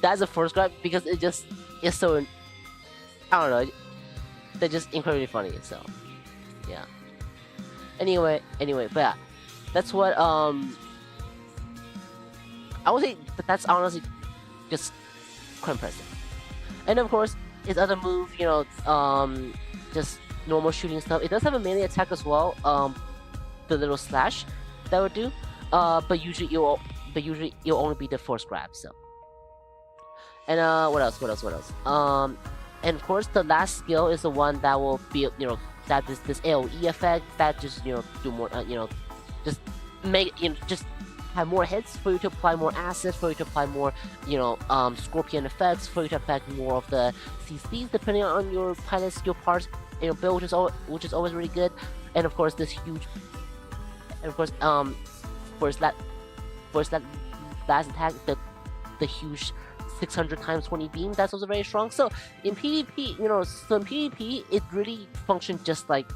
that's a force grab, because it just is so, I don't know, they're just incredibly funny. So yeah. Anyway, but yeah, that's what I would say that's honestly just quite impressive. And of course, his other move, you know, just normal shooting stuff. It does have a melee attack as well, the little slash that would do. But usually it'll only be the force grab. So, and what else? And of course, the last skill is the one that will be, you know, that this AOE effect that just, you know, do more, you know, just make, you know, just have more hits for you to apply more acid, for you to apply more, you know, scorpion effects, for you to affect more of the CCs depending on your pilot skill parts, you know, build, which is always really good. And of course, this huge, and of course, for that last attack, the huge 600 times 20 beam, that's also very strong. So in PvP, you know, it really functions just like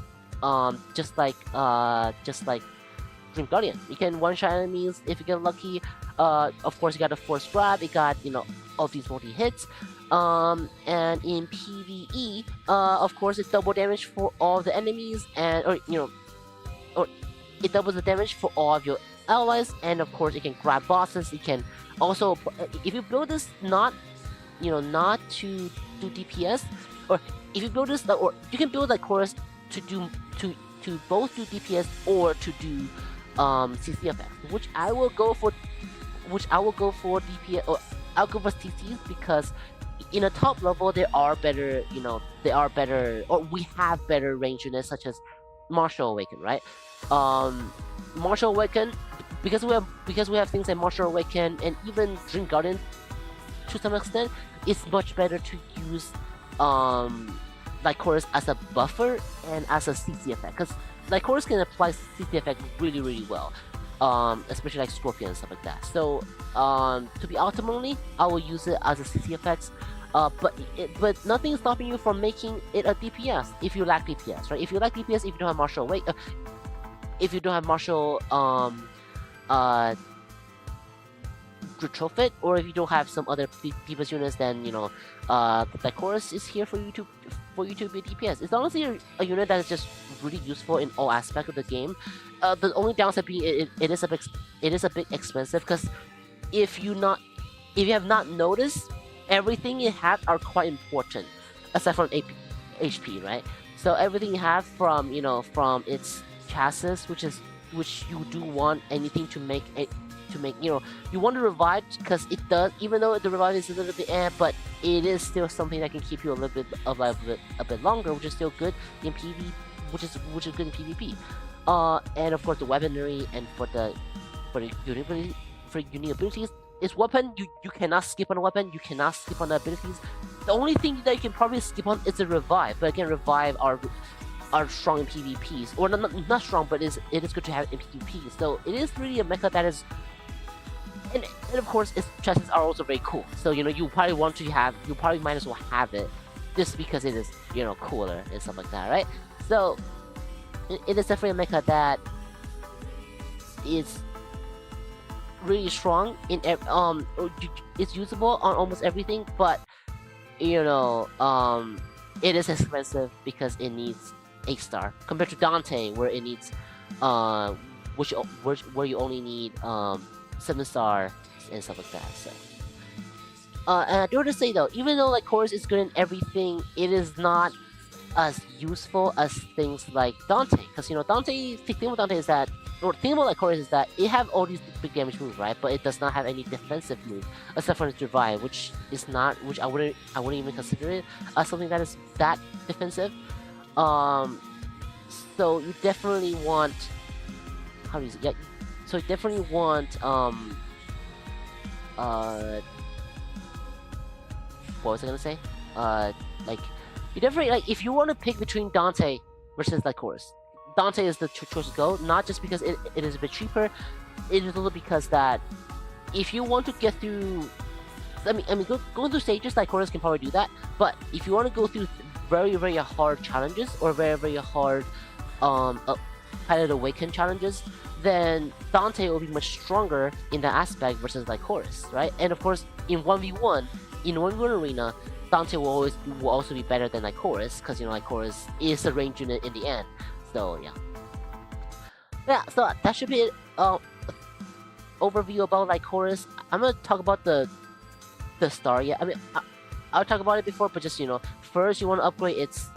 Dream Guardian. You can one-shot enemies if you get lucky. Of course, you got a force grab. You got, you know, all these multi-hits. And in PVE, of course, it double damage for all the enemies, or it doubles the damage for all of your allies. And of course, it can grab bosses. It can also, if you build this not to do DPS, or if you build this, or you can build Lycoris to both do DPS or to do CC effects, which I will go for DPS, or I'll go for CCs, because in a top level there are better, or we have better range units such as Martial Awaken, right? Martial Awaken, because we have things like Martial Awaken and even Dream Guardian to some extent, it's much better to use Lycoris as a buffer and as a CC effect, because Lycoris can apply CC effect really, really well, especially like Scorpion and stuff like that. So to be optimally, I will use it as a CC effects, but nothing is stopping you from making it a DPS if you lack DPS, right? If you lack DPS, if you don't have Martial Awaken, if you don't have Martial Retrofit, or if you don't have some other DPS units, then, you know, Lycoris is here for you to be DPS. It's honestly a unit that is just really useful in all aspects of the game. The only downside being it is a bit expensive, because if you have not noticed, everything you have are quite important, aside from HP, right? So everything you have from its chassis, which you do want anything to make it. You want to revive, because it does, even though the revive is a little bit but it is still something that can keep you a little bit alive a bit longer, which is still good in PvP, which is good in PvP. And of course the weaponry, and for unique abilities, is weapon. You cannot skip on a weapon, you cannot skip on the abilities. The only thing that you can probably skip on is the revive, but again, revive are strong in PvPs, or not strong, but it is good to have in PvP. So it is really a mecha that is. And of course, its chassis are also very cool. So, you know, you probably might as well have it, just because it is, you know, cooler and stuff like that, right? So, it is definitely a mecha that is really strong in it's usable on almost everything, but, you know, it is expensive because it needs 8-star compared to Dante, where it needs where you only need 7-star and stuff like that. So, and I do want to say though, even though Lycoris is good in everything, it is not as useful as things like Dante. Because, you know, the thing with Dante is that or thing about Lycoris is that it have all these big damage moves, right? But it does not have any defensive move except for its revive, which I wouldn't even consider it as something that is that defensive. So you definitely want so you definitely want what was I gonna say? Like you definitely like if you want to pick between Dante versus Lycoris, Dante is the choice to go. Not just because it is a bit cheaper, it is also because that if you want to get through, going through stages, Lycoris can probably do that. But if you want to go through very very hard challenges or very very hard pilot Awaken challenges, then Dante will be much stronger in that aspect versus Lycoris, right? And of course, in 1v1 arena, Dante will also be better than Lycoris because Lycoris is a range unit in the end. So yeah. So that should be it. Overview about Lycoris. I'm gonna talk about the star. Yeah, I'll talk about it before, but just first you want to upgrade its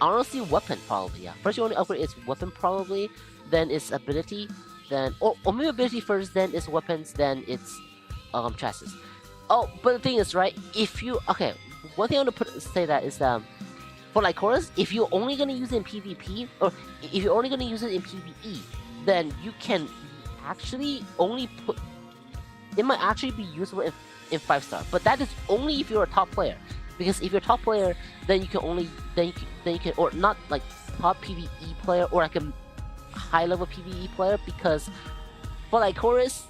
honestly weapon probably. Yeah, first you want to upgrade its weapon probably, then its ability, then or maybe ability first, then its weapons, then its chassis. Oh, but the thing is, right? One thing I want to say that is for Lycoris, if you're only gonna use it in PvP or if you're only gonna use it in PvE, then you can actually only put. It might actually be useful in 5-star, but that is only if you're a top player. Because if you're a top player, then you can or not like top PvE player or like a high level PvE player, because for Lycoris,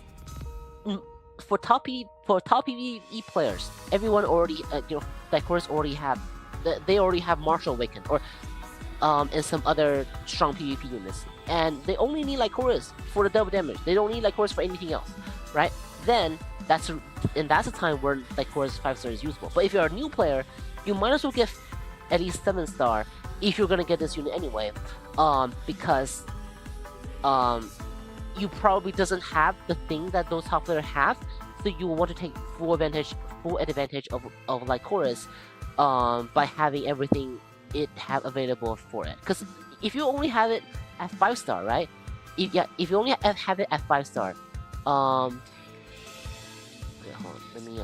for top PvE players, everyone already Lycoris already have Martial Awaken or and some other strong PvP units, and they only need Lycoris for the double damage. They don't need Lycoris for anything else, right? Then that's a time where Lycoris 5-star is useful. But if you're a new player, you might as well get at least 7-star if you're gonna get this unit anyway, because you probably doesn't have the thing that those top players have, so you want to take full advantage of Lycoris by having everything it have available for it. Because if you only have it at 5-star, right? If you only have it at 5-star, hold on, let me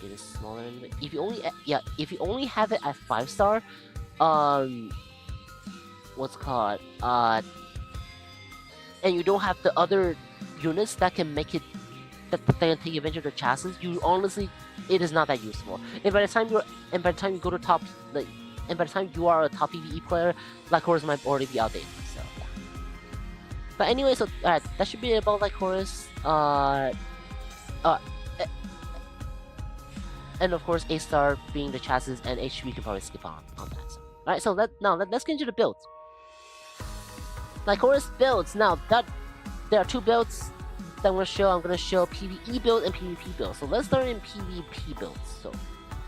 get it smaller. If you only have it at 5-star, what's called and you don't have the other units that can make it that can take advantage of the chassis, it is not that useful. And by the time you go to top, and by the time you are a top PvE player, Lycoris might already be outdated. So yeah. But anyway, so that should be about Lycoris. And of course, 8-star being the chassis, and HP we can probably skip on that. So. Alright, so let's get into the builds. Lycoris builds. Now that there are 2 builds that I'm gonna show PvE build and PvP build. So let's start in PvP builds. So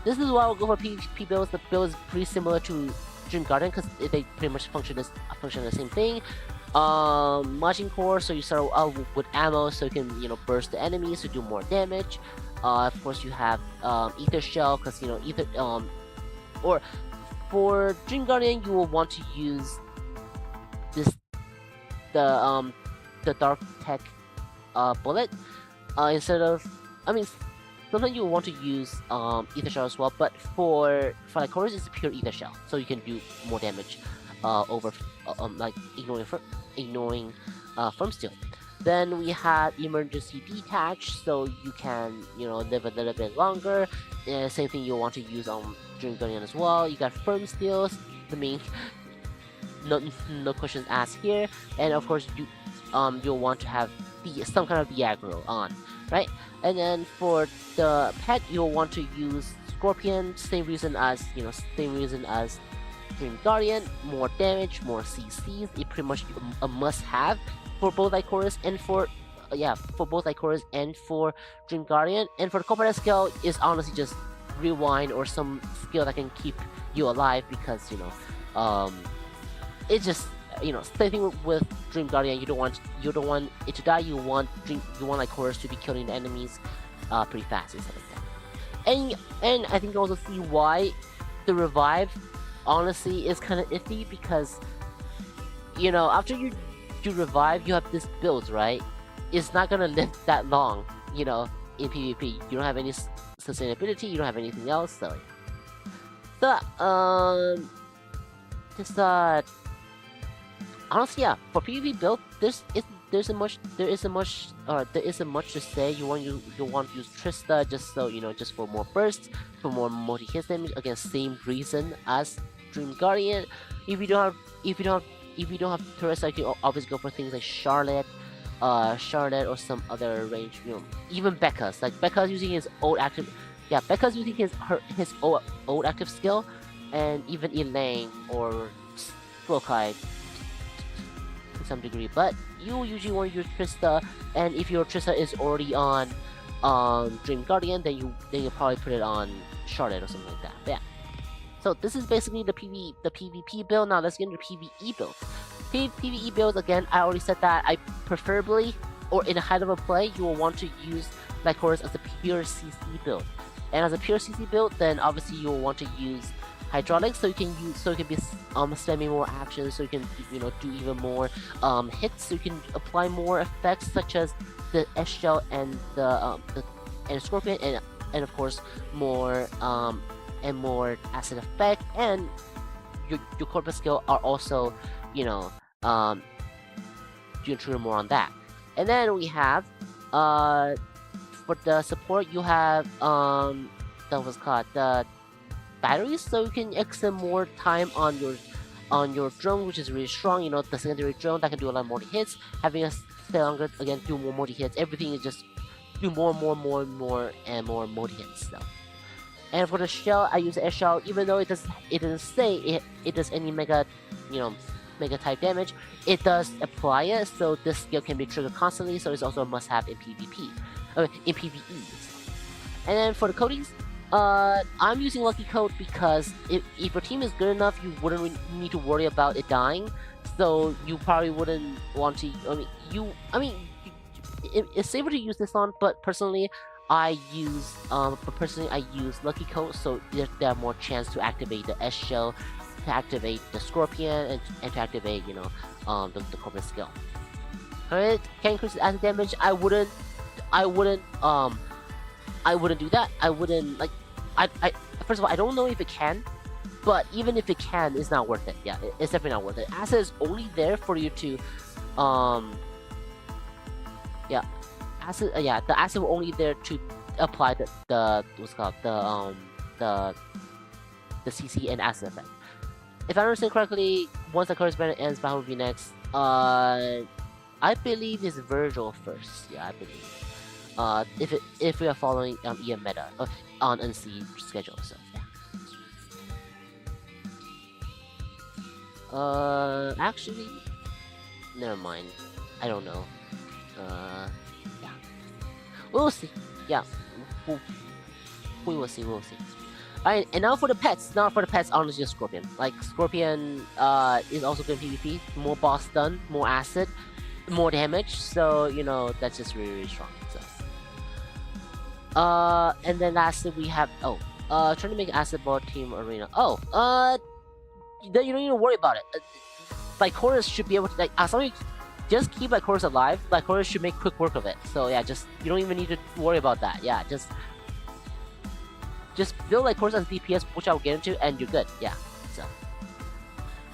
this is why I'll go for PvP builds. The build is pretty similar to Dream Guardian because they pretty much function the same thing. Marching core, so you start out with ammo, so you can burst the enemies to do more damage. Of course, you have Ether Shell because Ether or for Dream Guardian, you will want to use the Dark Tech bullet instead of. Sometimes you will want to use Ether Shell as well, but for Lycoris, it's a pure Ether Shell, so you can do more damage over like ignoring Firm Steel. Then we had Emergency Detach, so you can live a little bit longer. Same thing you'll want to use on Dream Guardian as well. You got Firm Steels, no questions asked here, and of course you'll want to have some kind of the aggro on, right? And then for the pet, you'll want to use Scorpion. Same reason as Dream Guardian. More damage, more CCs. It's pretty much a must-have for both Lycoris and for Dream Guardian. And for the combat skill is honestly just rewind or some skill that can keep you alive, because it's just same thing with Dream Guardian. You don't want it to die. You want Lycoris to be killing the enemies pretty fast and stuff like that. And I think you also see why the revive honestly is kind of iffy, because after you if you revive, you have this build, right? It's not gonna live that long, you know, in PvP. You don't have any sustainability, you don't have anything else, so just honestly, yeah, for PvP build, there isn't much to say. You want to use Trista just so just for more bursts, for more multi-hit damage. Again, same reason as Dream Guardian. If you don't have Trista, you can always go for things like Charlotte or some other range. Even Becca's. Like Becca's using his old active. Yeah, Becca's using his old active skill, and even Elaine or Slokai to some degree. But you usually want to use Trista, and if your Trista is already on Dream Guardian, then you probably put it on Charlotte or something like that. But yeah. So this is basically the PvP build. Now let's get into PvE build. PvE build, again, I already said that I preferably, or in a high level play, you will want to use Lycoris as a pure CC build. And as a pure CC build, then obviously you will want to use Hydraulics, so you can be spamming more actions, so you can do even more hits, so you can apply more effects such as the S shell and the Scorpion, and of course more acid effect, and your corpus skill are also doing true more on that. And then we have for the support, you have that was called the batteries, so you can extend more time on your drone, which is really strong. The secondary drone that can do a lot more hits, having a stay longer, again, do more multi hits. Everything is just do more multi hits. So. And for the shell, I use the S shell, even though it doesn't say it does any mega type damage. It does apply it, so this skill can be triggered constantly. So it's also a must-have in PvP, in PvE. And then for the coatings, I'm using Lucky Coat because if your team is good enough, you wouldn't really need to worry about it dying. So you probably wouldn't want to. It's safer to use this on, but personally, I use Lucky Coat, so there are more chance to activate the S shell, to activate the Scorpion, and to activate the corporate skill. Alright, can increase acid damage. I wouldn't do that. I wouldn't first of all, I don't know if it can, but even if it can, it's not worth it. Yeah, it's definitely not worth it. Acid is only there for you to the acid will only there to apply the CC and acid effect. If I understand correctly, once the curse banner ends, Buhu will be next. I believe it's Virgil first. Yeah, I believe. If we are following EM meta on NC schedule, so yeah. Actually, never mind. I don't know. Yeah. We'll see. Yeah. We will see. Alright, and now for the pets. Honestly, just Scorpion. Like, Scorpion is also good in PvP. More boss stun, more acid, more damage. So, that's just really, really strong. So. And then lastly, we have... trying to make acid ball team arena. You don't need to worry about it. Lycoris should be able to... as long as you just keep Lycoris alive, Lycoris should make quick work of it. So, yeah, you don't even need to worry about that. Yeah, just build Lycoris as DPS, which I'll get into, and you're good. Yeah, so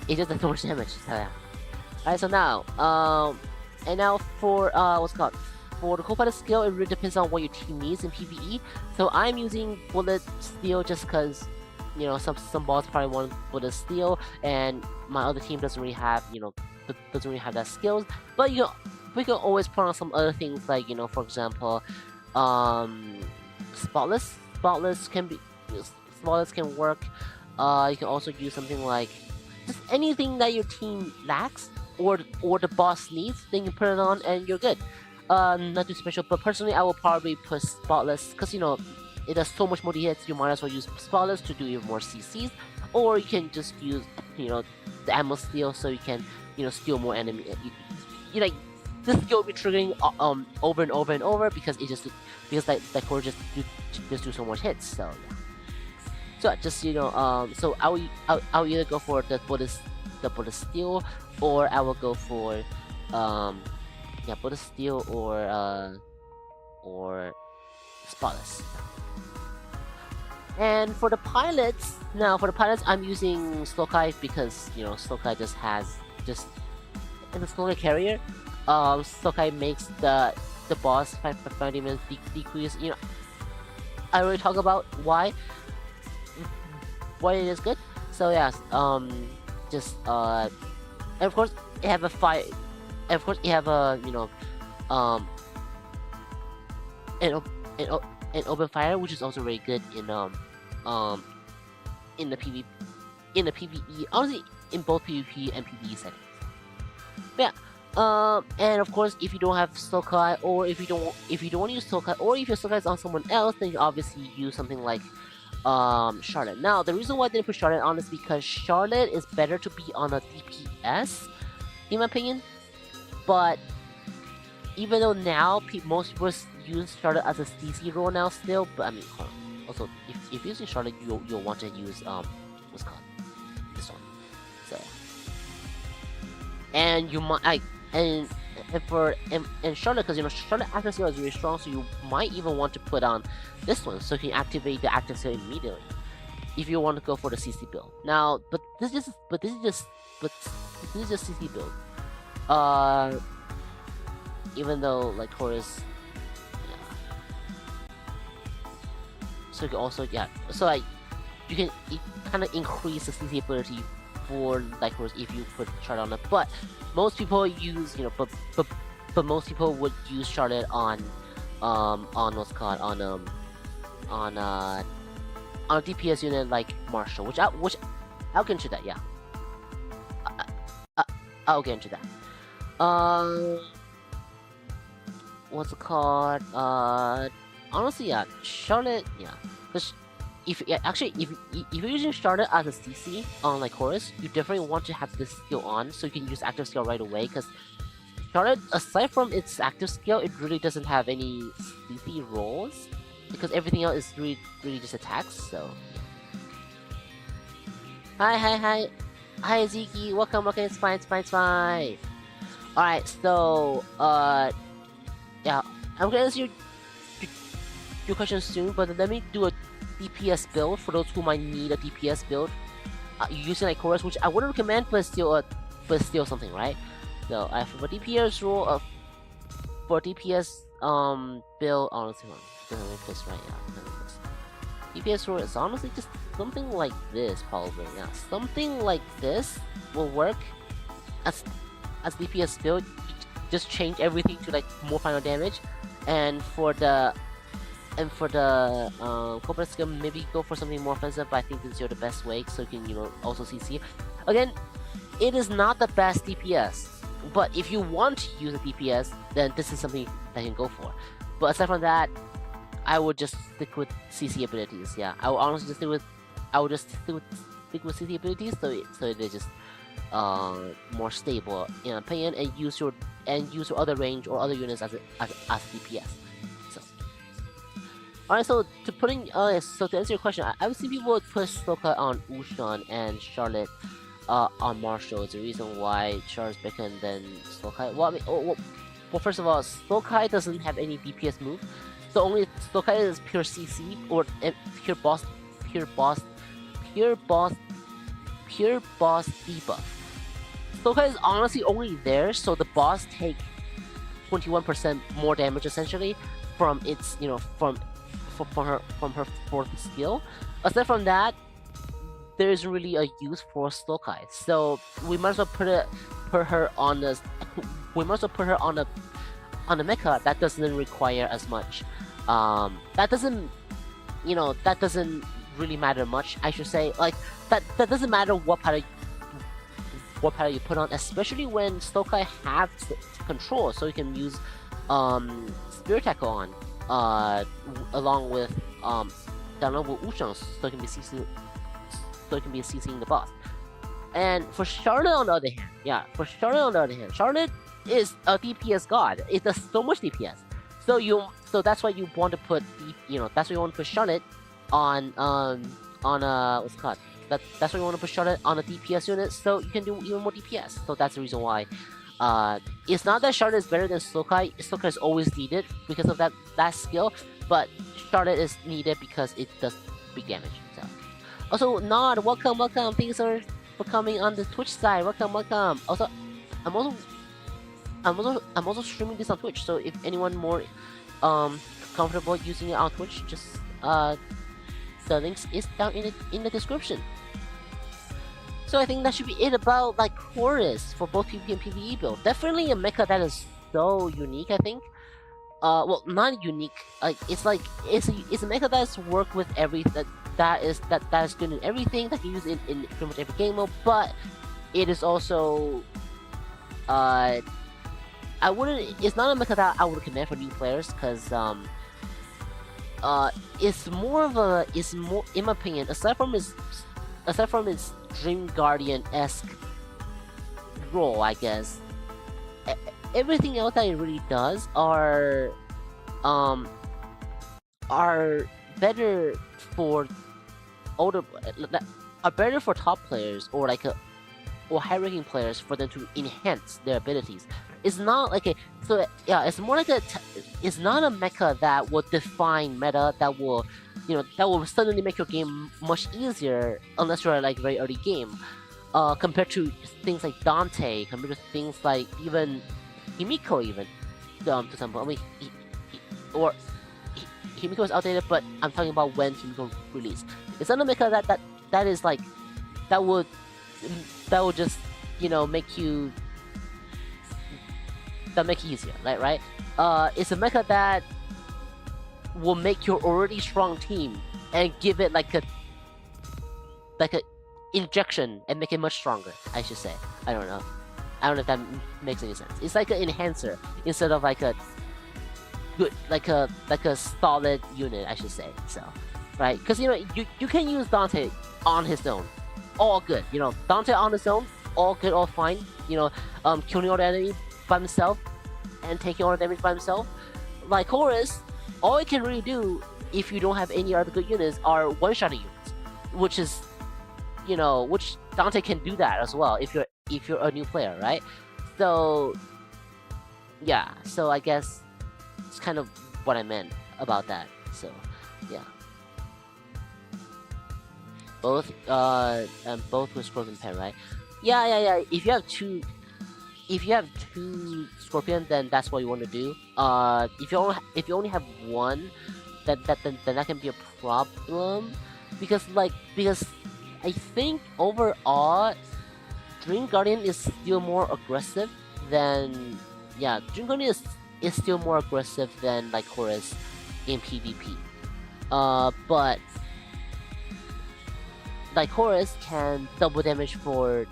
it just does so much damage. So yeah. Alright, so now, and now for for the co-pilot skill, it really depends on what your team needs in PvE. So I'm using Bullet Steel just because some boss probably want Bullet Steel, and my other team doesn't really have that skills. But we can always put on some other things like for example, Spotless. Spotless can work. You can also use something like just anything that your team lacks or the boss needs. Then you put it on and you're good. Not too special, but personally I will probably put Spotless because it does so much more hits. You might as well use Spotless to do even more CCs, or you can just use the ammo steal, so you can steal more enemy. This skill will be triggering over and over and over because that core just do so much hits. So yeah. So just so I'll either go for the bullet steel, or I will go for yeah, Buddha Steel or Spotless. And for the pilots, I'm using Slokai because Slokai just has in the Slokai carrier. Slokai makes the boss 5 minutes decrease. I already talk about why it is good. So yes, just and of course you have a fire. And of course you have a an open fire, which is also very good in the PVE. Honestly, in both PvP and PVE settings. But yeah. And of course, if you don't have Slokai, or if you don't want to use Slokai, or if your Slokai is on someone else, then you obviously use something like Charlotte. Now, the reason why I didn't put Charlotte on is because Charlotte is better to be on a DPS, in my opinion. But even though now most people use Charlotte as a CC role now still, but I mean, also if you're using Charlotte, you'll want to use what's called this one. So, and you might and for Charlotte, because Charlotte active skill is really strong, so you might even want to put on this one so you can activate the active skill immediately if you want to go for the CC build. Now, but this is just CC build. Even though Lycoris, so you can also so you can kind of increase the CC ability for Lycoris if you put Charlotte on it. But most people use but most people would use Charlotte on what's called on a DPS unit like Marshall, which I'll get into that. Yeah, I'll get into that. What's it called? Honestly, yeah, Charlotte, yeah, because if you're using Charlotte as a CC on Lycoris, you definitely want to have this skill on so you can use active skill right away. Because Charlotte, aside from its active skill, it really doesn't have any CC roles because everything else is really just attacks. So, hi, Ziki, welcome. It's fine. All right, so yeah, I'm gonna answer your question soon, but let me do a DPS build for those who might need a DPS build using Lycoris, which I wouldn't recommend, but still something, right? So I have a DPS rule for DPS build. Honestly, gonna make this right now. DPS rule is honestly just something like this, probably. Yeah, something like this will work as DPS build. Just change everything to more final damage, and for the corporate skill, maybe go for something more offensive. But I think this is the best way, so you can also CC. Again, it is not the best DPS, but if you want to use a DPS, then this is something that you can go for. But aside from that, I would just stick with CC abilities. Yeah, I would honestly just stick with CC abilities, so it is just more stable in my opinion, and use your other range or other units as DPS. So, alright, so to answer your question, I would see people would put Slokai on Ushan and Charlotte on Marshall. It's the reason why Charlotte's better than Slokai. Well, I mean, well, first of all, Slokai doesn't have any DPS move, so only Slokai is pure CC or pure boss debuff. Slokai is honestly only there so the boss take 21% more damage essentially from its from her fourth skill. Aside from that, there isn't really a use for Slokai. So we might as well put her on a mecha that doesn't require as much. That doesn't really matter much. I should say that doesn't matter what pattern you put on, especially when Slokai have control, so you can use Spirit Tackle on along with downloadable Ushan, so it can be CCing the boss. And for Charlotte on the other hand, Charlotte is a DPS god. It does so much DPS. So that's why you want to put Charlotte on what's it called? That's why you want to put Charlotte on a DPS unit, so you can do even more DPS. So that's the reason why It's not that Charlotte is better than Slokai. Slokai is always needed because of that skill, but Charlotte is needed because it does big damage. So, also Nod, welcome. Thanks for coming on the Twitch side. Welcome. Also, I'm also streaming this on Twitch. So if anyone more comfortable using it on Twitch, just the links is down in the description. So I think that should be it about Lycoris for both PvP and PvE build. Definitely a mecha that is so unique, I think. Well, not unique. It's a mecha that's worked with that is good in everything that you use in pretty much every game mode. But it is also it's not a mecha that I would recommend for new players because it's more in my opinion, aside from its Dream Guardian-esque role, I guess. Everything else that it really does are better for better for top players or high-ranking players for them to enhance their abilities. It's not it's more like it's not a mecha that will define meta that will suddenly make your game much easier unless you're very early game. Compared to things like Dante, compared to things like even Himiko, to example. I mean, Himiko is outdated, but I'm talking about when Himiko released. It's not a mecha that is that would just make you easier, right? It's a mecha that will make your already strong team and give it like a injection and make it much stronger, I should say. I don't know if that makes any sense. It's like an enhancer instead of like a good like a solid unit, I should say. So right, because you can use Dante on his own, all good. Dante on his own, all good, all fine. Killing all the enemy by himself and taking all the damage by himself. Lycoris, all it can really do if you don't have any other good units are one-shotting units, which is which Dante can do that as well if you're a new player, right? So yeah, so I guess it's kind of what I meant about that. So yeah, both with Scorpion Pen, right? Yeah. If you have two Scorpion, then that's what you want to do. If you only have one, then that can be a problem because I think overall Dream Guardian is still more aggressive than Dream Guardian is still more aggressive than Lycoris in PvP. But Lycoris can double damage for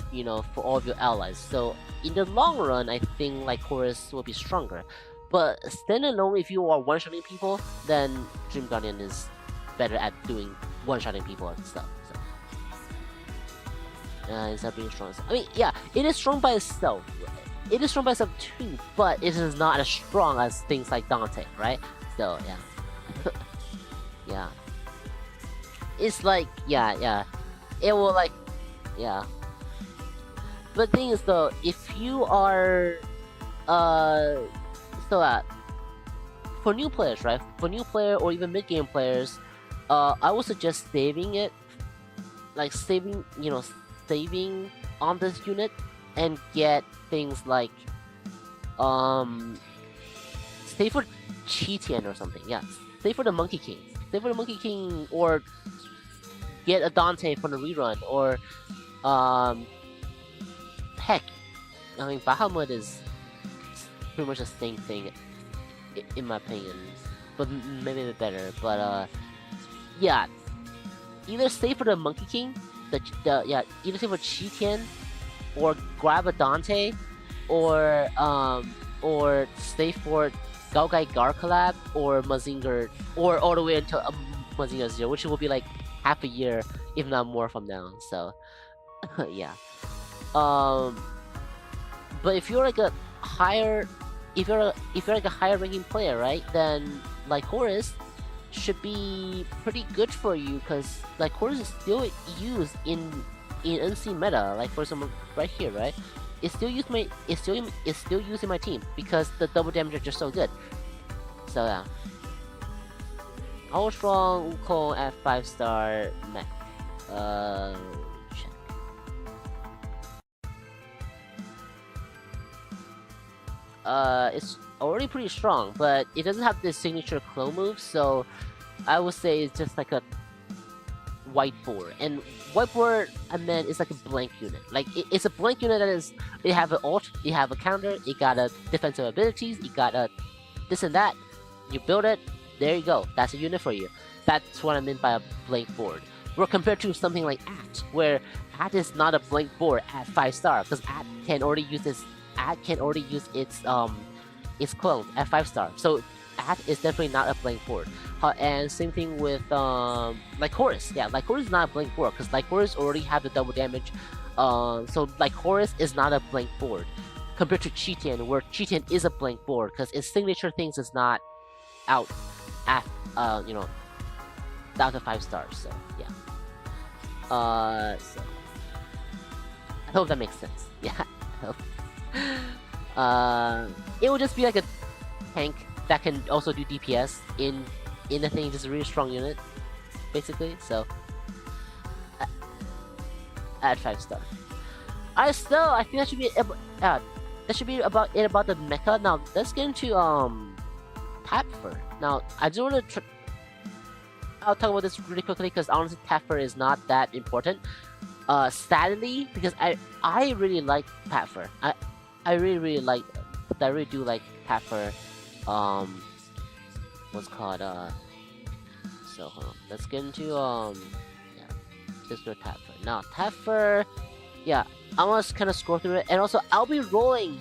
all of your allies. So in the long run, I think Lycoris will be stronger. But standalone, if you are one-shotting people, then Dream Guardian is better at doing one-shotting people and stuff. So instead of being strong. I mean, yeah, it is strong by itself. It is strong by itself too, but it is not as strong as things like Dante, right? So yeah, yeah. It's yeah. It will yeah. But the thing is though, if you are for new players, right? For new player or even mid-game players, I would suggest saving it, saving on this unit and get things like stay for Chi-Tian or something. Yeah, stay for the Monkey King. Or get a Dante for the rerun, or heck, I mean Bahamut is pretty much the same thing in my opinion, but maybe a bit better. But yeah, either stay for the Monkey King, either stay for Chi-Tian, or grab a Dante, or stay for Gaogai Gar collab, or Mazinger, or all the way until Mazinger 0, which will be like half a year, if not more from now. So yeah. But if you're a higher ranking player, right, then Lycoris should be pretty good for you, because Lycoris is still used in in NC meta, like for example right here, right? It's still using my team because the double damage are just so good. So yeah. How strong Wukong at 5-star mech? Check. It's already pretty strong, but it doesn't have the signature clone move, so I would say it's just like a whiteboard. And whiteboard, I meant, is like a blank unit. Like it's a blank unit that is, it have an ult, it have a counter, it got a defensive abilities, it got a this and that. You build it, there you go. That's a unit for you. That's what I meant by a blank board. We're compared to something like At, where At is not a blank board at 5-star, because At can already use its clone at 5-star. So At is definitely not a blank board. And same thing with Lycoris. Yeah, Lycoris is not a blank board because Lycoris already have the double damage. So Lycoris is not a blank board compared to Cheetian, where Cheetian is a blank board because its signature things is not out at down to 5 stars. So yeah. So I hope that makes sense. Yeah. I hope. It will just be like a tank that can also do DPS in the thing, just a really strong unit, basically. So at 5-star. I think that should be about it about the mecha. Now let's get into Tapfer. Now I just want to I'll talk about this really quickly because honestly Tapfer is not that important. Sadly, because I really like Tapfer. I really do like Tapfer. What's called so hold on. Let's get into just for Tapfer. Now Tapfer, yeah, I want to kind of scroll through it, and also I'll be rolling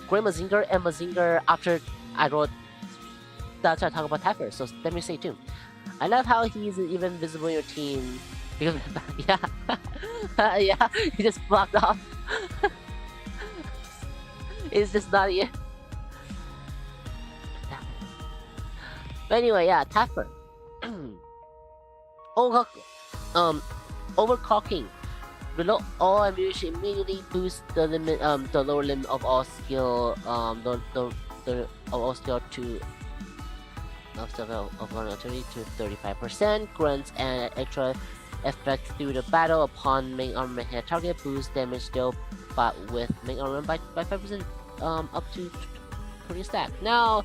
Grey Mazinger and Mazinger after I roll. That's why I talk about Tapfer. So let me stay tuned. I love how he's even visible in your team because yeah, he just blocked off. It's just not yet. But anyway, yeah, Tapfer. Overclocking. Below all ammunition immediately boosts the limit, the lower limit of all skill, of all skill to of vulnerability to 35%. Grants an extra effect through the battle upon main armor hit target. Boost damage skill, but with main armor by 5%, up to 20 stack. Now,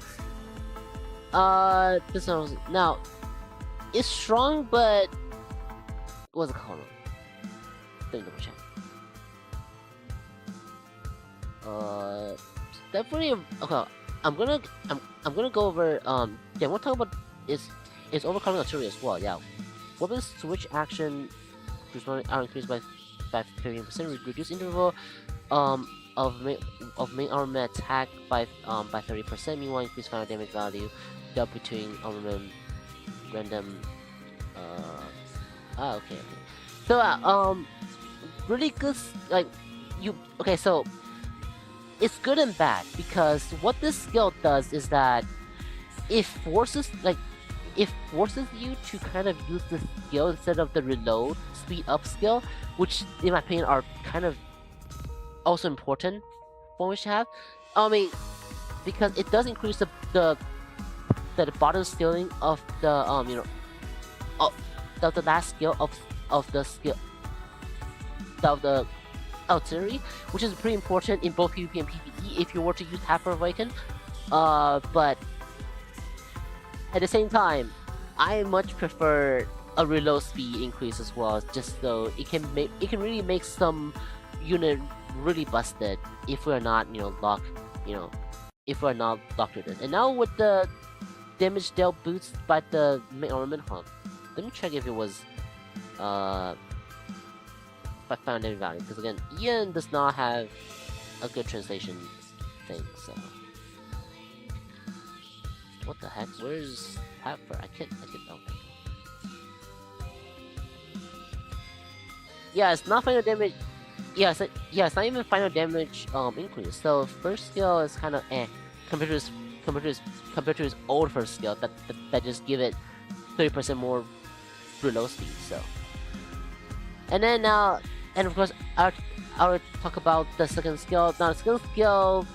this one now it's strong, but what's it called? Double check. Definitely. Okay, I'm gonna go over. Yeah, we'll talk about is overcoming artillery as well. Yeah, weapon switch action are increased by 15%. Reduce interval of main armor attack by 30%. Meanwhile, increase final damage value dealt between armament random. Okay. So really good. Like you. Okay, so it's good and bad because what this skill does is that it forces you to kind of use the skill instead of the reload speed up skill, which in my opinion are kind of also important for which to have. I mean, because it does increase the bottom ceiling of the the last skill of the skill of the artillery, which is pretty important in both PvP and PvE if you were to use Tapfer Awaken. But at the same time, I much prefer a reload speed increase as well, just so it can really make some unit really busted if we're not locked with it. And now with the damage dealt boost by the main armament hump, let me check if it was if I found any value, because again, Ian does not have a good translation thing. So what the heck? Where's Tapfer? I can't. Oh, yeah, it's not final damage. Yeah, it's not even final damage increase. So first skill is kind of compared to his old first skill that just give it 30% more reload speed. So, and then now, and of course, I'll talk about the second skill. Now, the second skill,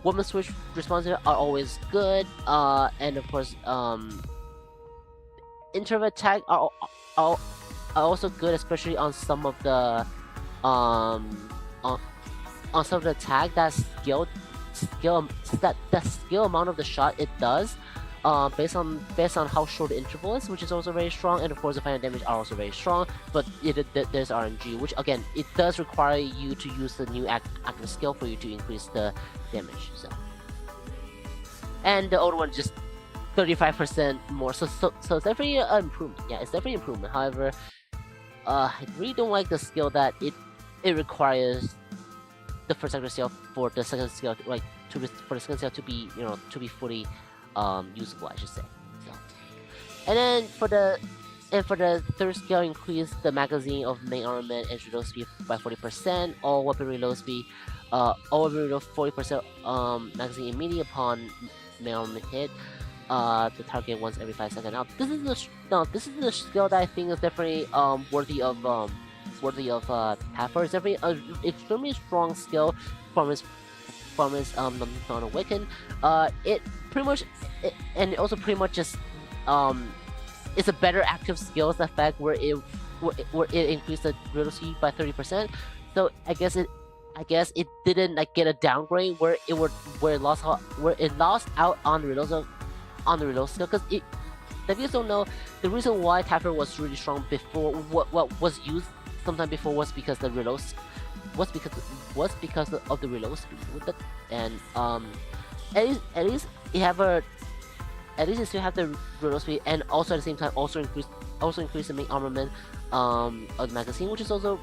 woman switch responses are always good. And of course, introvert attack are also good, especially on some of the on some of the attack that skill amount of the shot it does, based on how short the interval is, which is also very strong, and of course the final damage are also very strong. But there's RNG, which again it does require you to use the new active skill for you to increase the damage. So, and the old one just 35% more. So it's definitely an improvement. Yeah, it's definitely an improvement. However, I really don't like the skill that it requires the first active skill for the second skill, like for the second skill to be to be fully usable, I should say. So, and then for the third skill, increase the magazine of main armament and reload speed by 40%. All weapon reload speed, all weapon reload 40% magazine immediately upon main armament hit. The target once every 5 seconds. Now this is the skill that I think is definitely worthy of Tapfer. It's definitely an extremely strong skill from his Awaken. It pretty much and it also pretty much just it's a better active skills effect where it increased the reload speed by 30%. So I guess it didn't like get a downgrade where it lost out on the reload skill, because if you don't know, the reason why Tapfer was really strong before, what was used sometime before, was because the reload because of the reload speed with it. And at least you still have the reload speed, and also at the same time also increase the main armament of the magazine, which is also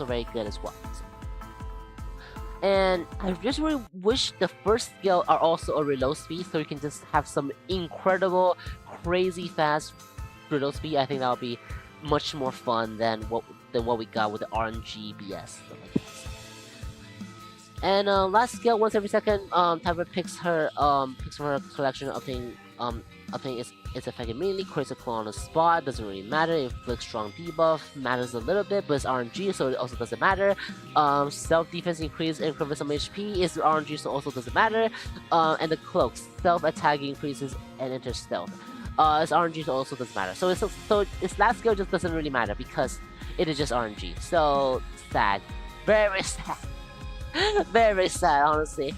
very good as well. So, and I just really wish the first skill are also a reload speed, so you can just have some incredible, crazy fast reload speed. I think that would be much more fun than what we got with the RNG BS stuff like that. And last skill, once every second, Tapfer picks from her collection, obtaining its effect immediately, creates a clone on the spot, doesn't really matter. Inflicts strong debuff, matters a little bit, but it's RNG, so it also doesn't matter. Self-defense increase increments some HP is RNG, so also doesn't matter. And the cloak, self-attack increases and enters stealth. It's RNG, so also doesn't matter. So its last skill just doesn't really matter because it is just RNG. So sad, very sad, very sad, honestly.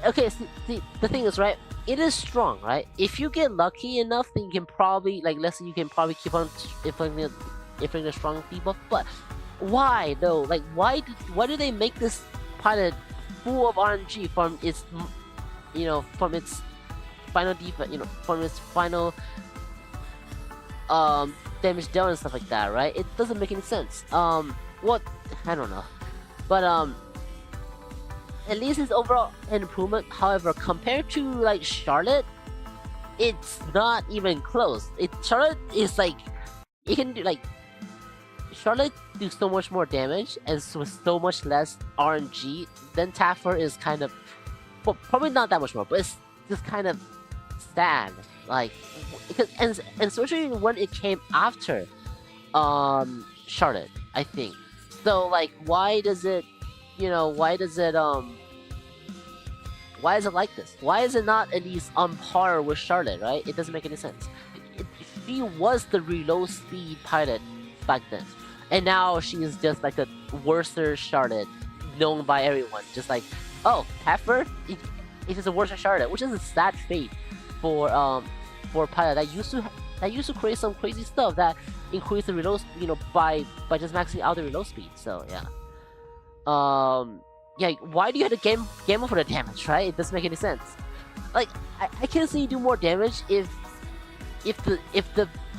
Okay, see, the thing is, right? It is strong, right? If you get lucky enough, then you can probably, let's say you can probably keep on inflicting a strong debuff. But why though? Like, why do they make this pilot full of RNG from its final defense, from its final damage dealt and stuff like that, right? It doesn't make any sense. What? I don't know, but at least it's overall an improvement. However, compared to like Charlotte, it's not even close. Charlotte is like, it can do Charlotte do so much more damage and with so much less RNG than Tapfer is kind of, well, probably not that much more, but it's just kind of sad. Like, because and especially when it came after Charlotte, I think. So like, why is it like this? Why is it not at least on par with Charlotte, right? It doesn't make any sense. She was the reload speed pilot back then, and now she is just like the worser Charlotte, known by everyone. Just like, oh, Tapfer, it is a worser Charlotte, which is a sad fate for a pilot that used to create some crazy stuff that increased the reload, by just maxing out the reload speed. So yeah. Yeah, why do you have to game over the damage, right? It doesn't make any sense. Like, I can see you do more damage if the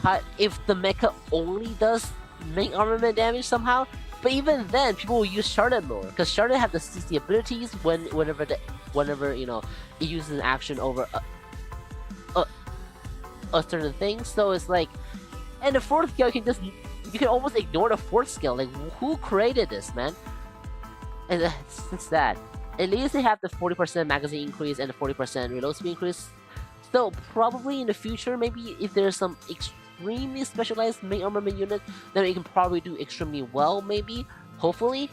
mecha only does main armament damage somehow. But even then, people will use Charlotte more, because Charlotte have the CC abilities whenever it uses an action over a certain thing. So it's like, and the fourth skill you can almost ignore the fourth skill. Like, who created this, man? And it's sad. At least they have the 40% magazine increase and the 40% reload speed increase. So probably in the future, maybe if there's some extremely specialized main armament unit, then it can probably do extremely well, maybe, hopefully.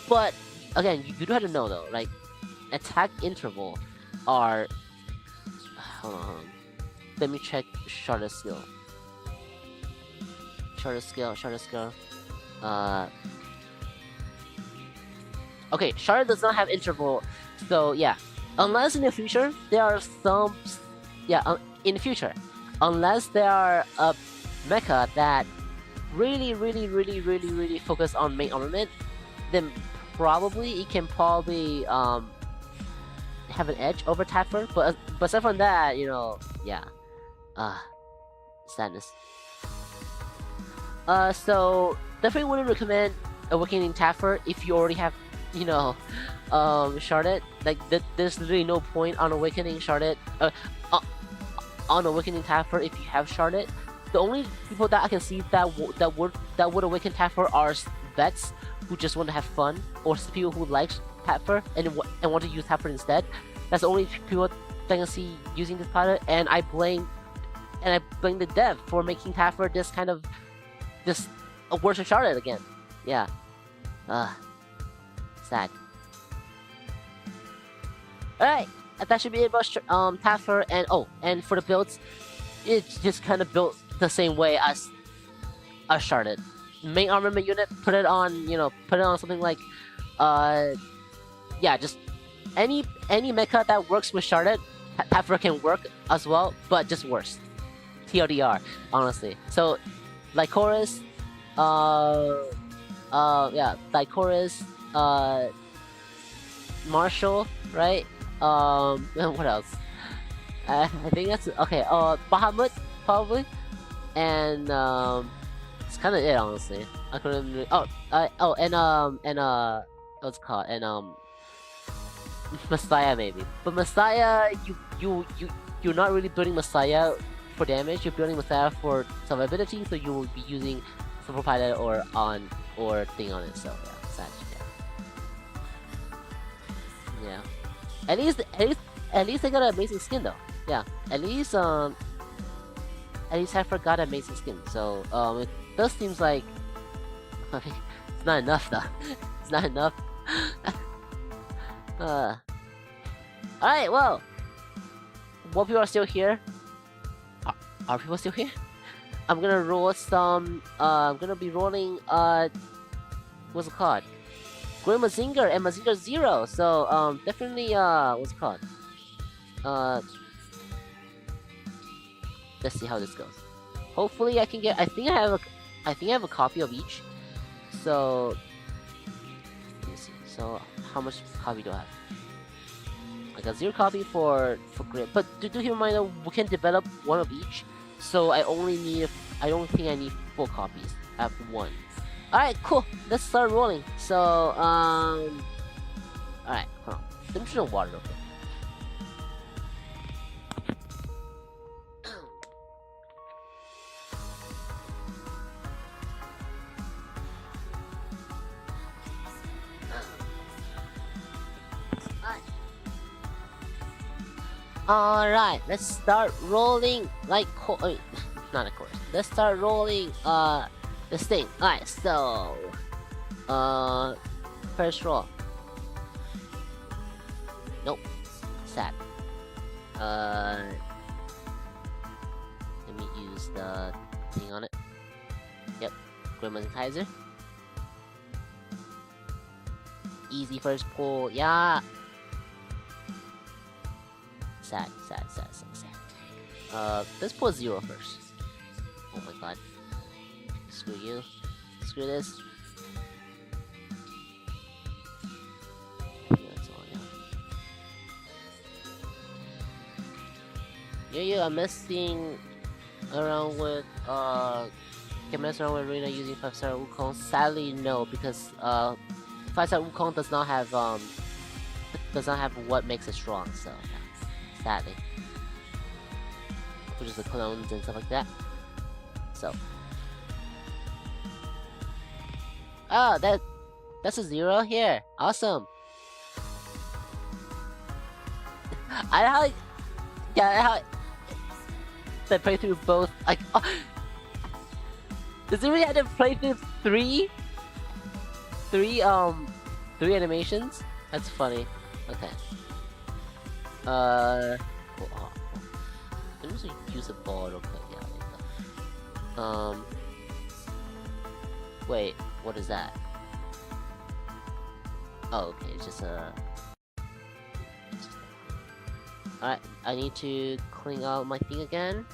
But again, you do have to know though, like attack interval are. Hold on. Let me check Charter skill. Charter skill. Okay, Charter does not have interval, so yeah. Unless in the future there are some, in the future, unless there are a mecha that really focus on main armament, then probably it can have an edge over Tapfer. But aside from that, yeah, sadness. So definitely wouldn't recommend Awakening Tapfer if you already have, Sharded. Like there's literally no point on Awakening Sharded. On Awakening Tapfer if you have Sharded. The only people that I can see that would awaken Tapfer are vets who just want to have fun, or people who like Tapfer and want to use Tapfer instead. That's the only people that I can see using this pilot, and I blame the dev for making Tapfer this a worse than Sharded again. Yeah. Sad. Alright, that should be it about Tapfer, and for the builds, it's just kind of built the same way as Sharded. Main armament unit, put it on something like, just any mecha that works with Sharded, Tapfer can work as well, but just worse. TLDR, honestly. So, Lycoris, Lycoris, Marshall, right? What else? I think that's okay. Bahamut, probably, and it's kind of it, honestly. I couldn't. Really, what's it called? And Messiah maybe, but Messiah, you're not really building Messiah for damage. You're building Messiah for survivability, so you will be using Super Pilot or thing on it. So yeah, sad. Yeah. At least they got an amazing skin though. Yeah. At least Tapfer got an amazing skin. So it does seems like it's not enough though. It's not enough. Alright, well, more people are still here. Are people still here? I'm gonna roll some. I'm gonna be rolling. What's it called? Great Mazinger and Mazinger Zero. So definitely. What's it called? Let's see how this goes. Hopefully, I can get. I think I have a copy of each. So let me see. So how much copy do I have? I got 0 copy for Grid, but do keep in mind that we can develop one of each. So I don't think I need 4 copies. I have 1. Alright, cool. Let's start rolling. So alright, hold on. Let me drink water real quick. Alright, let's start rolling not of course. Let's start rolling this thing. Alright, so first roll. Nope. Sad. Let me use the thing on it. Yep. Grimmazizer. Easy first pull, yeah. Sad. Let's put 0 first. Oh my god. Screw you. Screw this. I think that's all, yeah. I'm messing around with Arena using 5-star Wukong. Sadly, no, because 5-star Wukong does not have what makes it strong, so yeah. Sadly, which is the clones and stuff like that. So, that's a 0 here. Awesome. I play through both. Like, Does it really have to play through three animations? That's funny. Okay. Oh, there's a use a board. Okay, yeah, there you go. Wait, what is that? Oh, okay, it's just a. Alright, I need to clean out my thing again.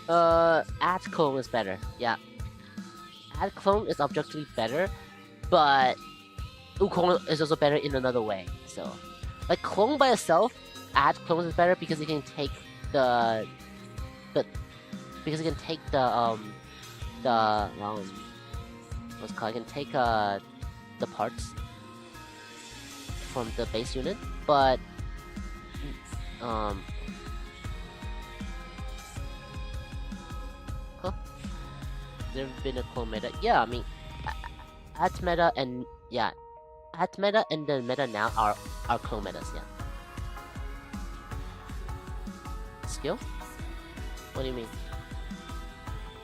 Add clone is better. Yeah. Add clone is objectively better, but clone is also better in another way. So, like clone by itself, add clone is better because it can take the what's it called? I can take the parts from the base unit, but there been a clone meta? Yeah, I mean, at meta and yeah, at meta and the meta now are clone metas. Yeah. Skill? What do you mean?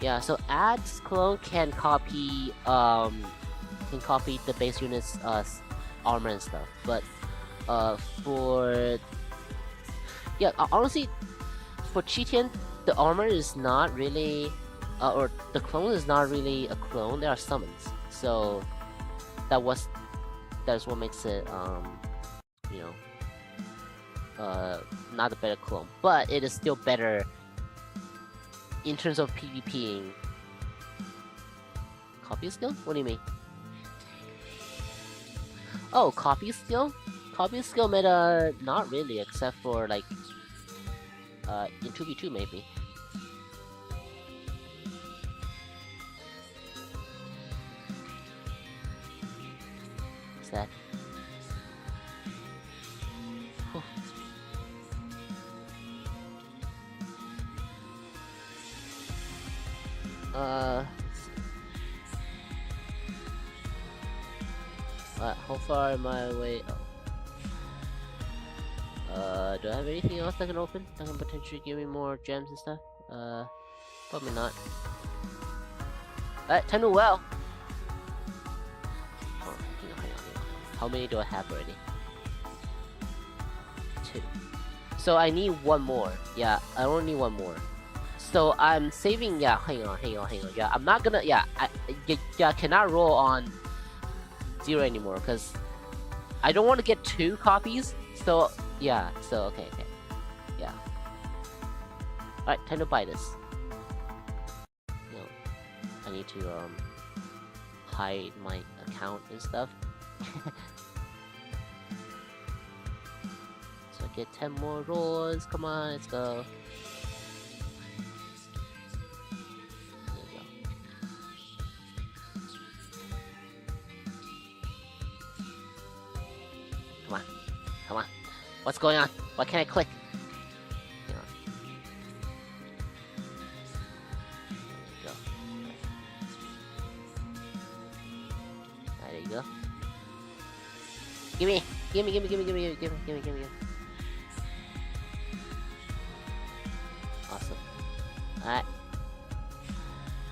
Yeah, so ad's clone can copy the base unit's armor and stuff, but for yeah, honestly, for Chitian, the armor is not really or the clone is not really a clone. There are summons, so that's what makes it you know not a better clone, but it is still better in terms of PvPing. Copy skill? What do you mean? Oh, copy skill? Copy skill meta, not really, except for like in 2v2 maybe. What's that? How far am I away? Oh. Do I have anything else that can open? That can potentially give me more gems and stuff? Probably not. Alright, time to well. Oh, hang on. How many do I have already? 2. So I need one more. Yeah, I only need one more. So I'm saving. Yeah, hang on. Yeah, I'm not gonna. Yeah, I cannot roll on 0 anymore because I don't want to get 2 copies. So yeah. So okay. Yeah. All right, time to buy this. No, I need to hide my account and stuff. So I get 10 more rolls. Come on, let's go. Come on. What's going on? Why can't I click? Hang on. There you go. There you go. Gimme. Awesome. Alright.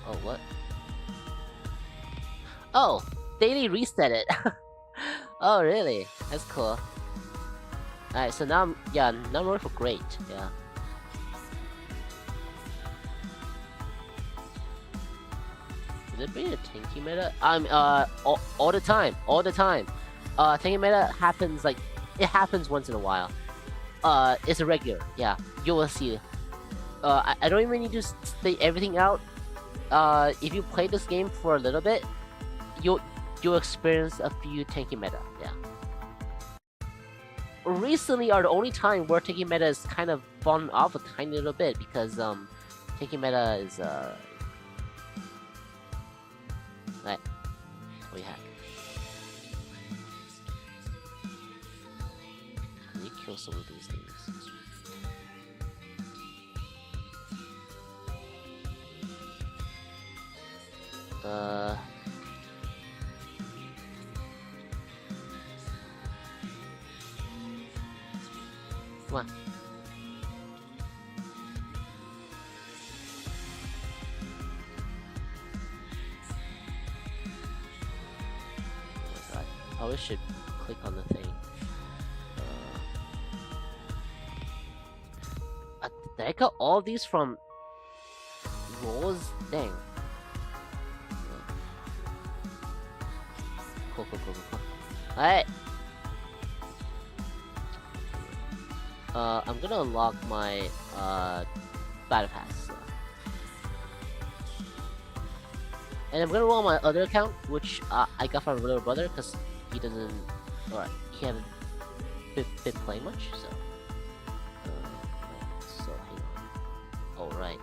Oh, what? Oh! Daily reset it! Oh, really? That's cool. Alright, so now I'm rolling for great, yeah. Is it being a tanky meta? All the time. Tanky meta happens, like, it happens once in a while. It's a regular, yeah, you will see. I don't even need to state everything out. If you play this game for a little bit, you'll experience a few tanky meta, yeah. Recently are the only time where tanky meta is kind of fallen off a tiny little bit because tanky meta is right. What do you have? Can you kill some of these things? Come on. Oh my god. I always should click on the thing. Did I got all these from rolls? Dang. Cool. Alright. I'm gonna unlock my battle pass. So. And I'm gonna roll on my other account, which I got from my little brother, because he doesn't, or he hasn't been playing much, so. So hang on. Alright.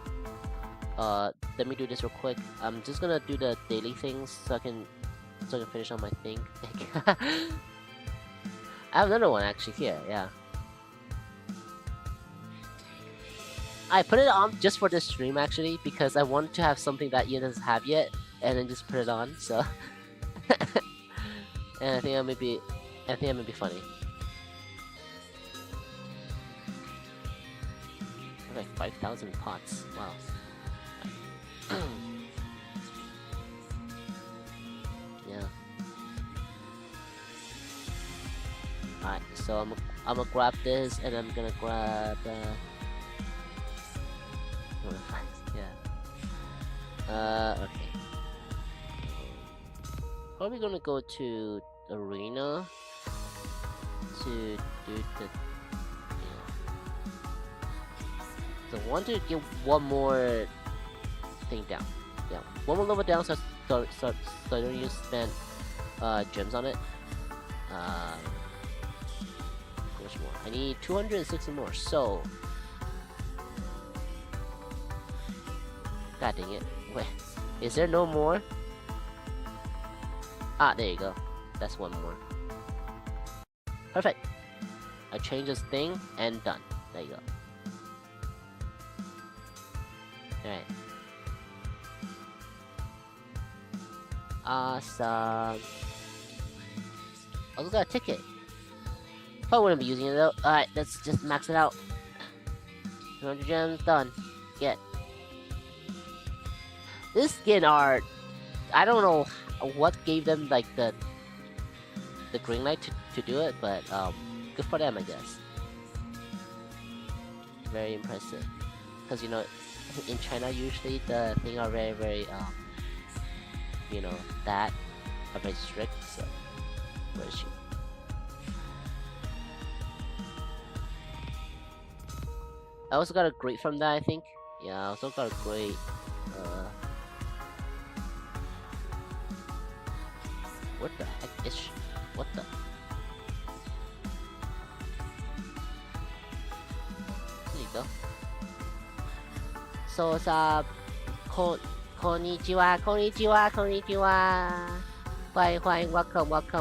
Let me do this real quick. I'm just gonna do the daily things so I can finish on my thing. I have another one actually here, yeah. I put it on just for this stream actually because I wanted to have something that Ian doesn't have yet, and then just put it on. So, and I think that may be funny. Okay, 5,000 pots. Wow. Yeah. Alright, so I'm gonna grab this, and I'm gonna grab. Yeah. Okay. Probably gonna go to arena to do the. So I want to get one more thing down. Yeah, one more level down, so I don't use spend gems on it. How much more? I need 260 more. So, god dang it! Wait, is there no more? Ah, there you go. That's one more. Perfect. I change this thing and done. There you go. Alright. Awesome. Also got a ticket. Probably wouldn't be using it though. Alright, let's just max it out. 200 gems, done. Get. This skin art, I don't know what gave them like the green light to do it, but good for them, I guess. Very impressive. Because you know, in China usually the thing are very you know, that are very strict. So where is she? I also got a grade from that, I think. Yeah, I also got a grade. What the heck is she? What the? There you go. So it's konnichiwa.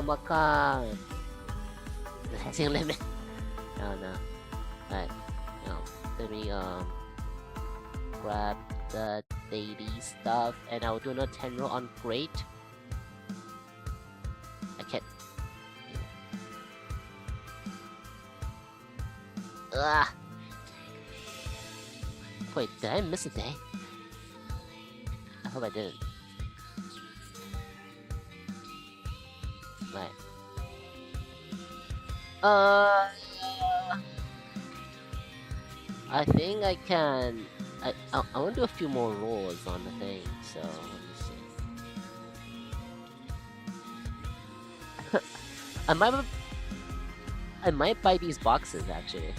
Welcome. That's your limit. Oh no. Alright. Let me grab the daily stuff, and I'll do another 10 roll on great. I can't. Ugh. Wait, did I miss a day? I hope I didn't. Right. I think I can. I want to do a few more rolls on the thing, so let me see. I might buy these boxes actually.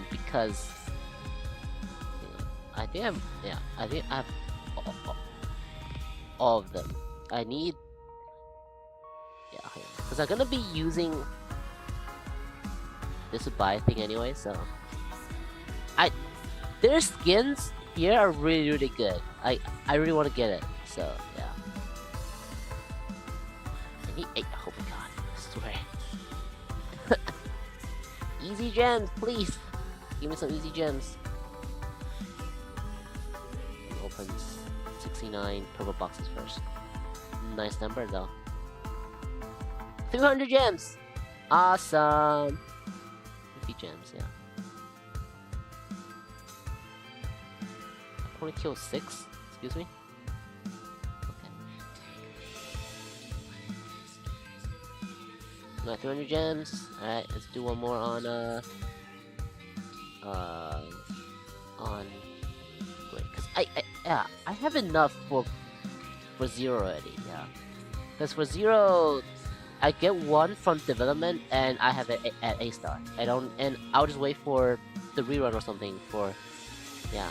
Because you know, I think I have all of them. I need, because I'm gonna be using this to buy thing anyway, so their skins here are really good. I really want to get it, so yeah. I need 8. Oh my god, I swear. Easy gems, please. Give me some easy gems. Open 69 purple boxes first. Nice number though. 300 gems. Awesome. 50 gems, yeah. I only killed 6, excuse me. Okay. Got 300 gems. Alright, let's do one more on great, cause I have enough for 0 already, yeah. Cause for 0, I get 1 from development and I have it at A star. And I'll just wait for the rerun or something for, yeah,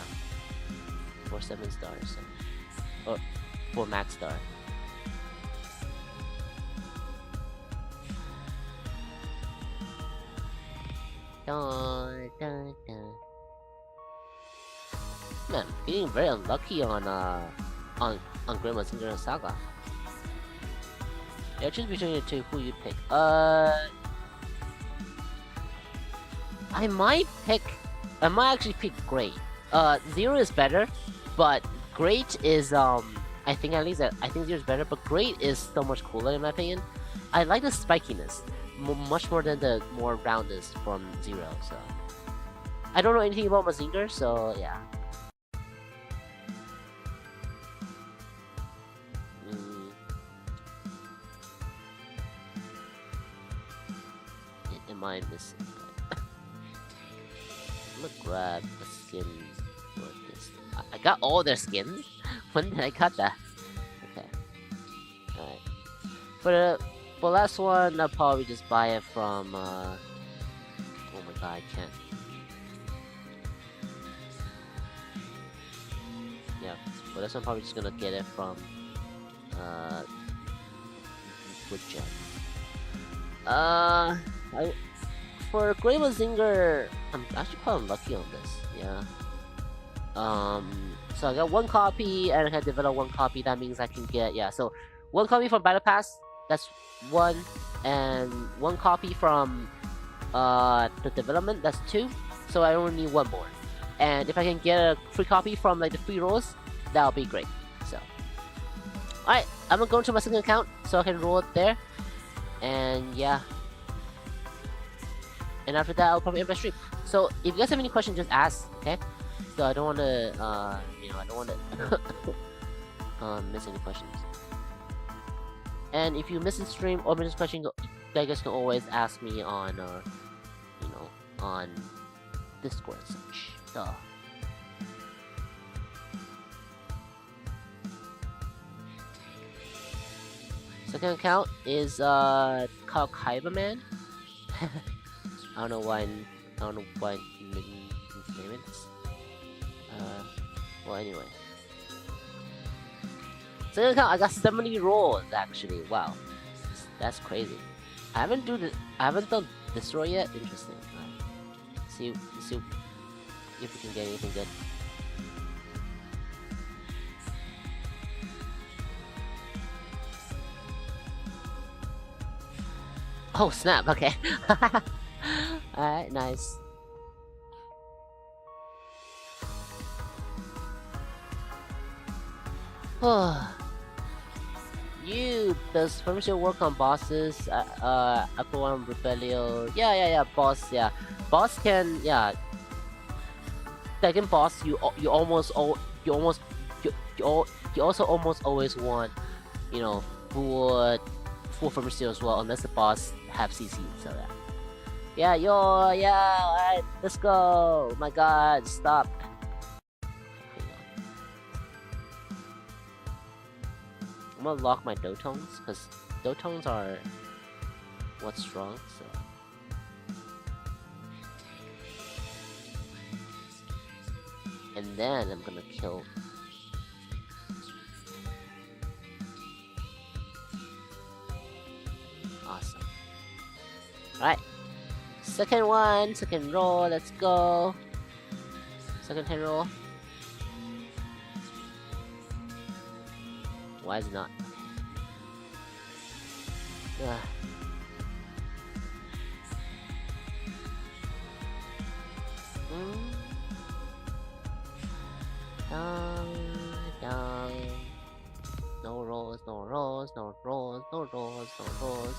for 7 stars, or for max star. Dun, dun, dun. Man, I'm getting very unlucky on Grandma's Singer and Saga. Yeah, choose between the two. Who you pick? I might actually pick Great. 0 is better, but Great is I think 0 is better, but Great is so much cooler in my opinion. I like the spikiness much more than the more roundness from 0. So I don't know anything about Mazinger, so yeah. Am I missing? I'm gonna grab the skins for this. I got all their skins? When did I got that? Okay. Alright. For last one, I'll probably just buy it from oh my god, I can't. Yeah, for this one, I'm probably just gonna get it from Wood Gem. For Grey Mazinger, I'm actually quite unlucky on this, yeah. So I got 1 copy, and I can develop 1 copy, that means I can get, yeah, so 1 copy from Battle Pass, that's 1, and 1 copy from, the development, that's 2, so I only need 1 more. And if I can get a free copy from, like, the free rolls, that'll be great, so. Alright, I'm gonna go into my second account, so I can roll it there, and yeah. And after that, I'll probably end my stream. So if you guys have any questions, just ask, okay? So I don't want to, I don't want to miss any questions. And if you miss a stream or miss a question, you guys can always ask me on, on Discord and such. Duh. Second account is called Kaiba Man. I don't know why his name is. Well, anyway. Second account, I got 70 rolls actually. Wow, that's crazy. I haven't done this roll yet. Interesting. See if we can get anything good. Oh snap! Okay. Alright, nice. Does Permission work on bosses? Upper one Rebellion. Yeah, boss, yeah. Boss can, yeah. Second boss, you also almost always want, full Permission as well, unless the boss have CC, so yeah. Yeah, alright, let's go! Oh my god, stop. I'm gonna lock my Dotones, because Dotones are what's strong, so. And then I'm gonna kill. Awesome. Alright. Second roll, let's go. Second hand roll. Why is it not? Ugh. No rolls, no rolls, no rolls, no rolls, no rolls.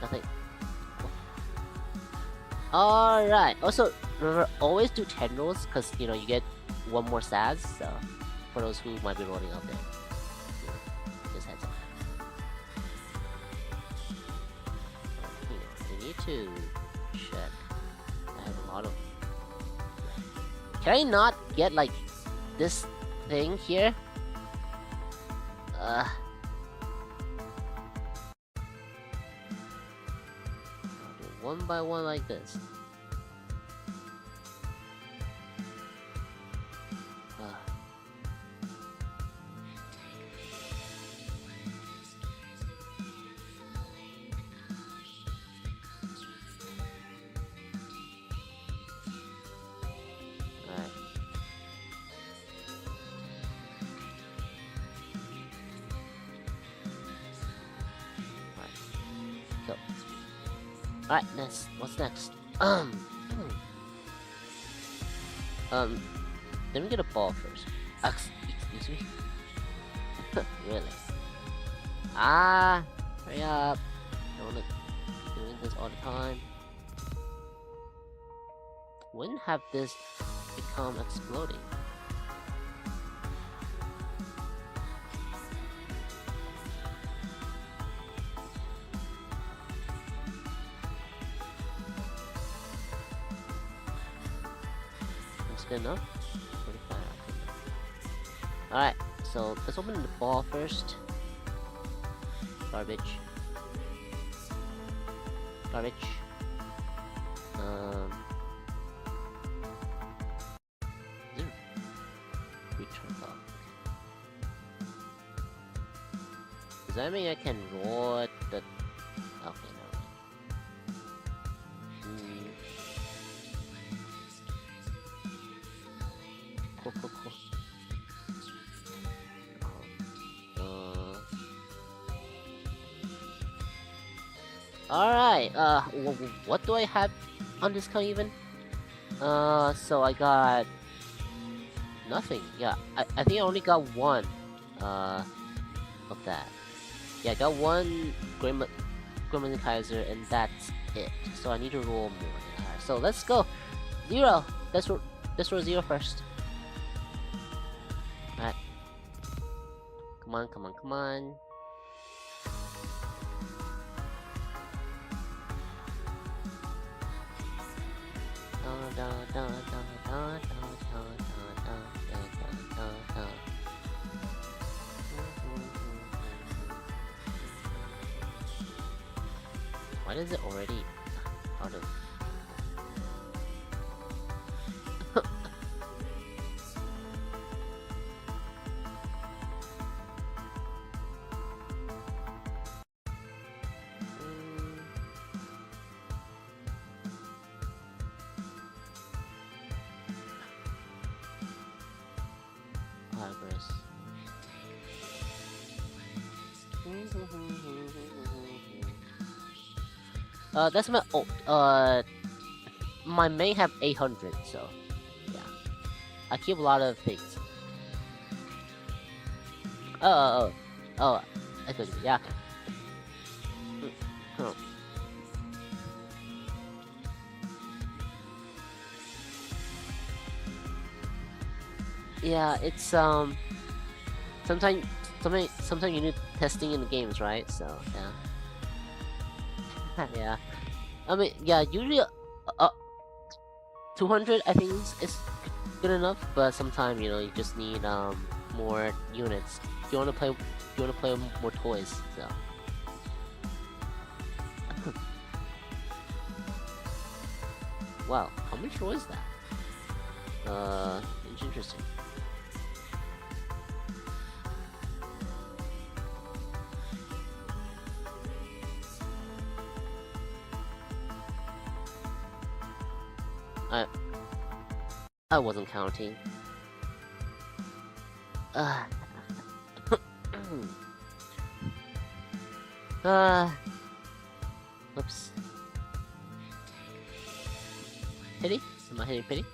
Nothing. Alright. Also, remember, always do 10 rolls, because, you know, you get one more stats, so, for those who might be rolling out there. You know, just heads up. You know, I need to check. I have a lot of... Can I not get, like, this thing here? I'll do one by one like this. Alright, next. What's next? Let me get a ball first. Excuse me? Really? Hurry up. Don't wanna doing this all the time. When have this become exploding? Enough? 45. Alright, so let's open the ball first. Garbage. Garbage. Return ball. Does that mean I can roll it? Okay, no. Cool. Alright, what do I have on discount even? So I got nothing. Yeah, I think I only got one of that. Yeah, I got one Gremlin Kaiser, and that's it. So I need to roll more. So let's go. 0. Let's roll 0 first. Alright. Come on. Why is it already out of... Progress. That's my my main have 800, so yeah. I keep a lot of things. I could, yeah. Yeah, it's sometimes you need testing in the games, right? So yeah. Yeah. I mean, yeah, usually 200 I think is good enough, but sometimes, you know, you just need more units. You wanna play more toys, so. Wow, how much was that? It's interesting. I wasn't counting. Oops. Pity? Am I hitting pity?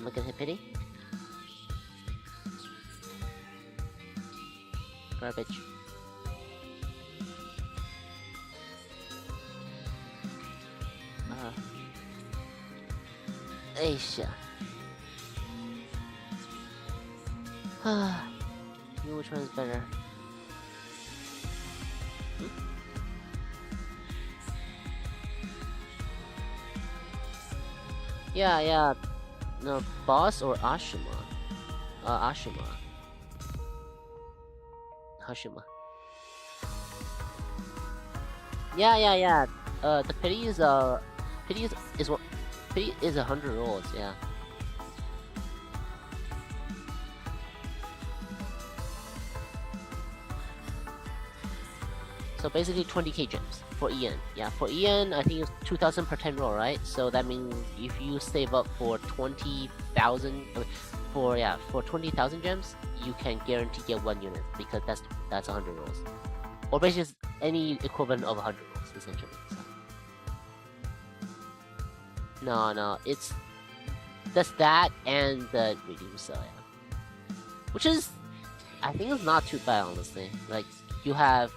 Am I gonna hit pity? Garbage. Asia. Which one is better? Yeah. No, boss or Ashima? Ashima. Hashima. Yeah. The pity is what? Pity is 100 rolls. Yeah. So basically 20k gems for Ian. Yeah, for Ian, I think it's 2,000 per 10 roll, right? So that means if you save up for 20,000, for 20,000 gems, you can guarantee get 1 unit because that's 100 rolls, or basically any equivalent of 100 rolls essentially. So. No, it's that's that and the redeem cell, yeah. Which is, I think it's not too bad honestly. Like you have.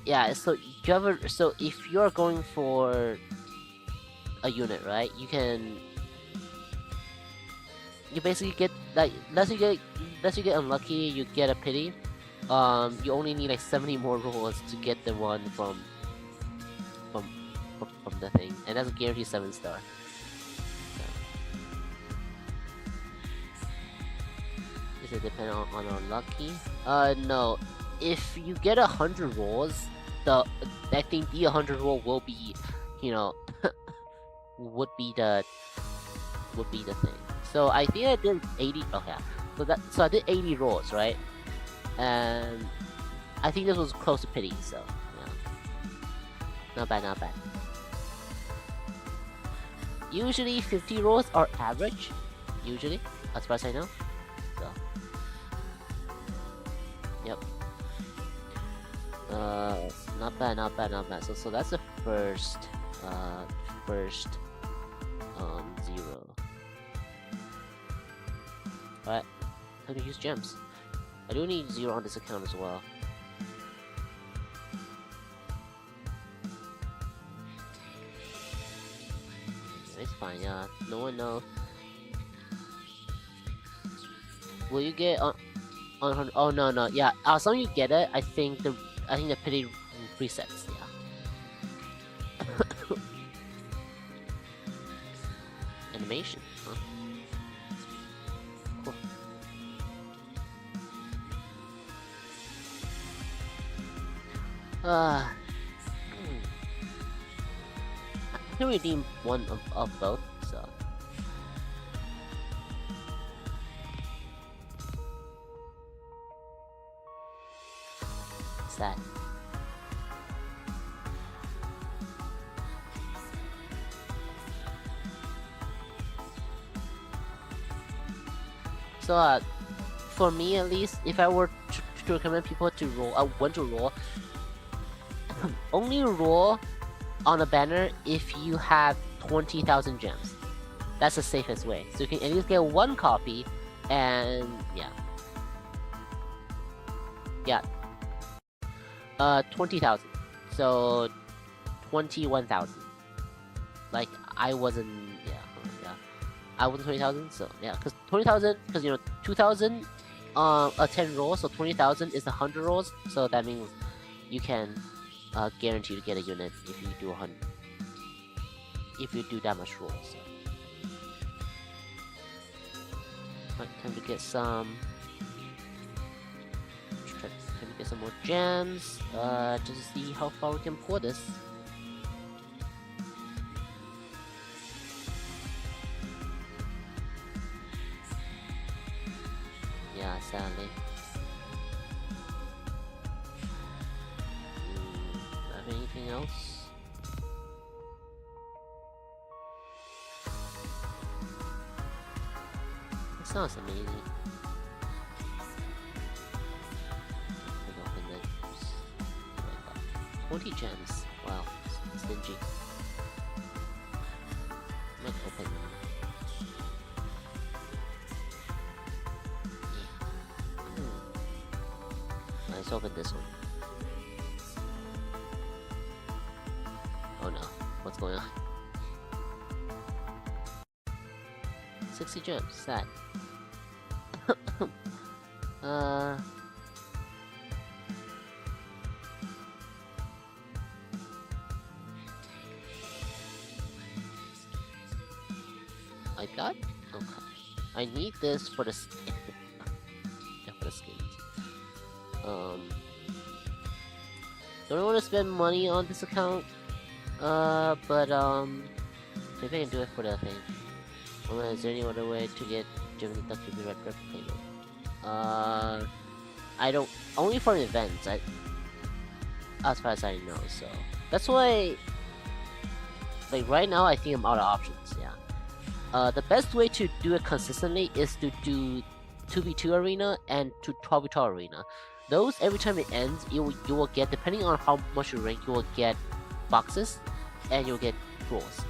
Yeah, so so if you're going for a unit, right? You basically get like unless you get unlucky, you get a pity. You only need like 70 more rolls to get the one from the thing, and that's a guaranteed 7-star. So. Does it depend on our lucky? No. If you get 100 rolls, I think the 100 roll will be, would be the thing. So I think I did 80. Okay, so I did 80 rolls, right? And I think this was close to pity. So yeah, not bad. Usually 50 rolls are average. Usually, as far as I know. So yep. Not bad. So that's the first 0. Alright, time to use gems. I do need 0 on this account as well. It's fine, yeah. No one knows. Will you get on 100? Oh no, yeah. As long as you get it, I think the pity resets, yeah. Animation, huh? Cool. I can redeem one of both, so. Sad. So, for me at least, if I were to recommend people to roll, I want to roll. Only roll on a banner if you have 20,000 gems. That's the safest way. So you can at least get 1 copy, and yeah. 20,000. So 21,000. Like I wasn't, I wasn't 20,000. So yeah, because 20,000, because 2,000, 10 rolls. So 20,000 is 100 rolls. So that means you can guarantee to get a unit if you do 100. If you do that much rolls. So. Right, time to get some. Time to get some more gems. Just to see how far we can pour this. Yeah, sadly. Have anything else? It sounds amazing. Open that. 20 gems. Wow, stingy. Might open. Let's open this one. Oh no, what's going on? 60 gems. Sad. I got? Okay. I need this for the skin. Yeah, for the skins. Don't want to spend money on this account. But maybe I can do it for the thing. Is there any other way to get Gemini Duck to be red replicated? I don't. Only for events. As far as I know. So that's why. Like right now, I think I'm out of options. Yeah. The best way to do it consistently is to do 2v2 arena and to 12v12 arena. Those every time it ends, you will get, depending on how much you rank, you will get boxes and you'll get rolls.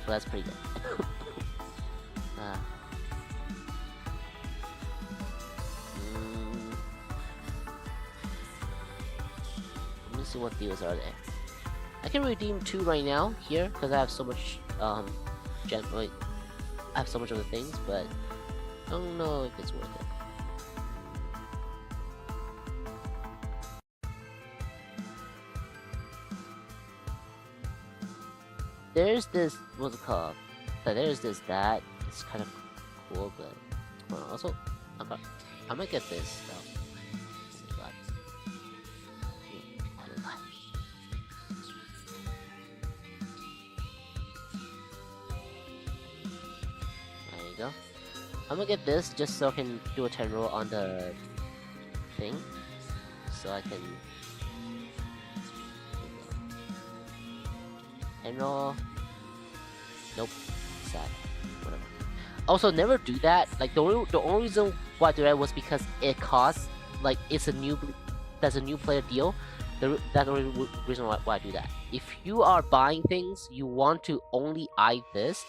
So that's pretty good. Let me see what deals are there. I can redeem 2 right now here because I have so much I have so much other things, but I don't know if it's worth it. There's this, what's it called? There's this, that. It's kind of cool, but also, I might get this though. Oh my god. Oh my god. There you go. I'm gonna get this just so I can do a 10 roll on the thing. So I can... roll. Nope. Sad. Whatever. Also, never do that. Like the only reason why I do that was because it costs. Like it's a new. That's a new player deal. That's the only reason why I do that. If you are buying things, you want to only eye this.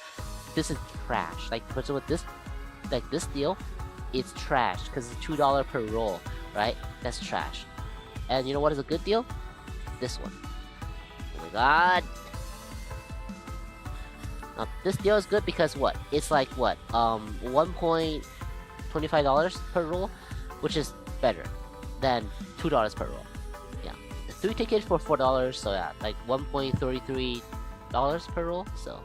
This is trash. Like for example, this deal, it's trash because it's $2 per roll, right? That's trash. And you know what is a good deal? This one. Oh my god. Now, this deal is good because what? It's like what? $1.25 per roll, which is better than $2 per roll. Yeah, 3 tickets for $4, so yeah, like $1.33 per roll. So,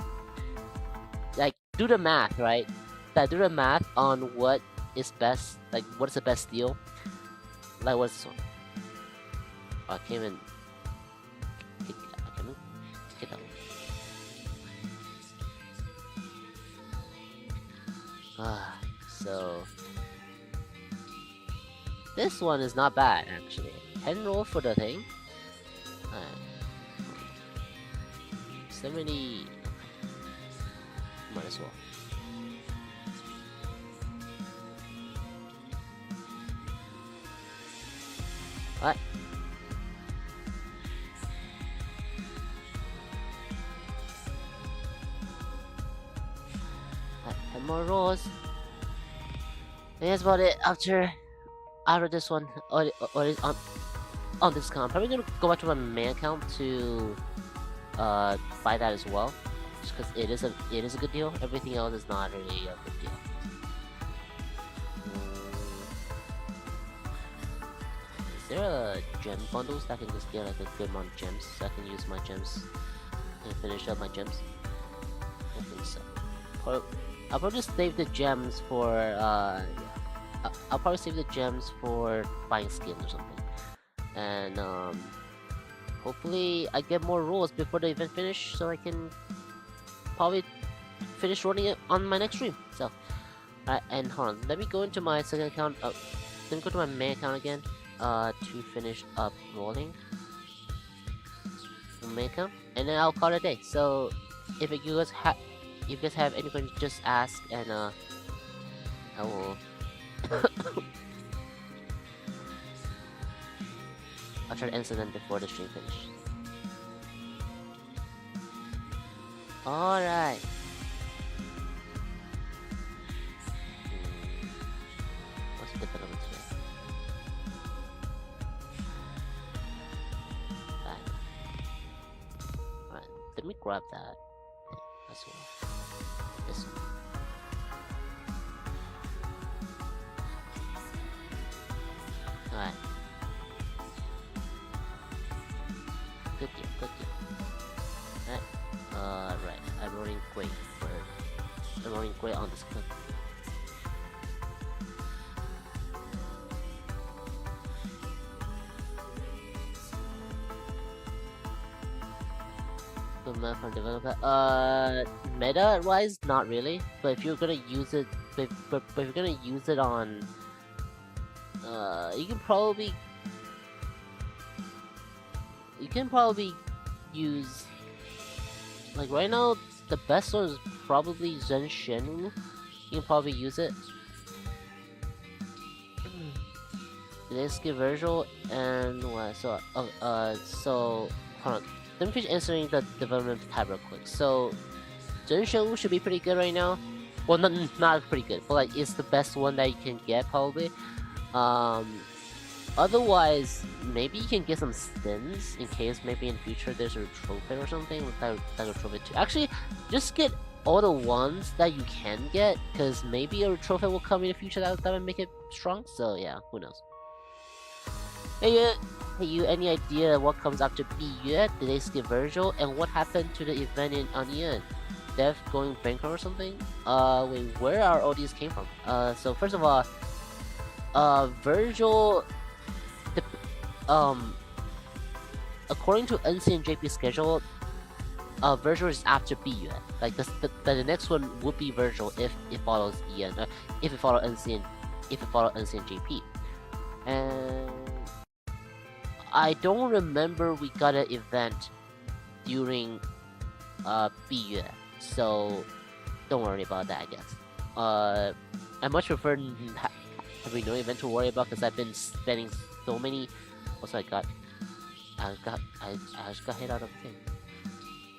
like, do the math, right? Do the math on what is best. Like, what is the best deal? Like, what's this one? Oh, I can't even. I can't get that one. So this one is not bad actually. 10 roll for the thing. 70. Might as well. What? More rolls. And that's about it after this one or on this account. I'm probably gonna go back to my main account to buy that as well. Just because it is a good deal. Everything else is not really a good deal. Is there a gem bundles that I can just get like a good amount of gems so I can use my gems and finish up my gems? I think so. I'll probably just save the gems for I'll probably save the gems for buying skins or something. And hopefully I get more rolls before the event finish so I can probably finish running it on my next stream. So and hold on, let me go into my second account. Let me go to my main account again to finish up rolling the main account, and then I'll call it a day. So if you guys have any questions, just ask, and I will. I'll try to answer them before the stream finishes. Alright. What's the development today? Alright, let me grab that as well. This one. Good. Right. I'm running great on this clip. Good map from developer. Meta wise, not really. But if you're gonna use it, but if you're gonna use it on, you can probably use, like right now the best one is probably Zhen Shenwu. You can probably use it. They skip Virgil and what? So so hold on. Let me finish answering the development tab real quick. So Zhen Shenwu should be pretty good right now. Well, not pretty good, but like it's the best one that you can get probably. Otherwise, maybe you can get some skins in case maybe in future there's a trophy or something that a trophy too. Actually, just get all the ones that you can get, because maybe a trophy will come in the future that will make it strong. So yeah, who knows? Hey you, any idea what comes after Biyue? Did they skip Virgil? And what happened to the event in Onion? Dev going bankrupt or something? Wait, where are all these came from? So first of all, Virgil, according to NC and JP schedule, Virgil is after Biyue. Like the next one would be Virgil if it follows Ian, if it follows NC and JP. And I don't remember we got an event during Biyue, so don't worry about that, I guess. I much prefer having no event to worry about, because I've been spending so many. Also, I just got hit out of the thing.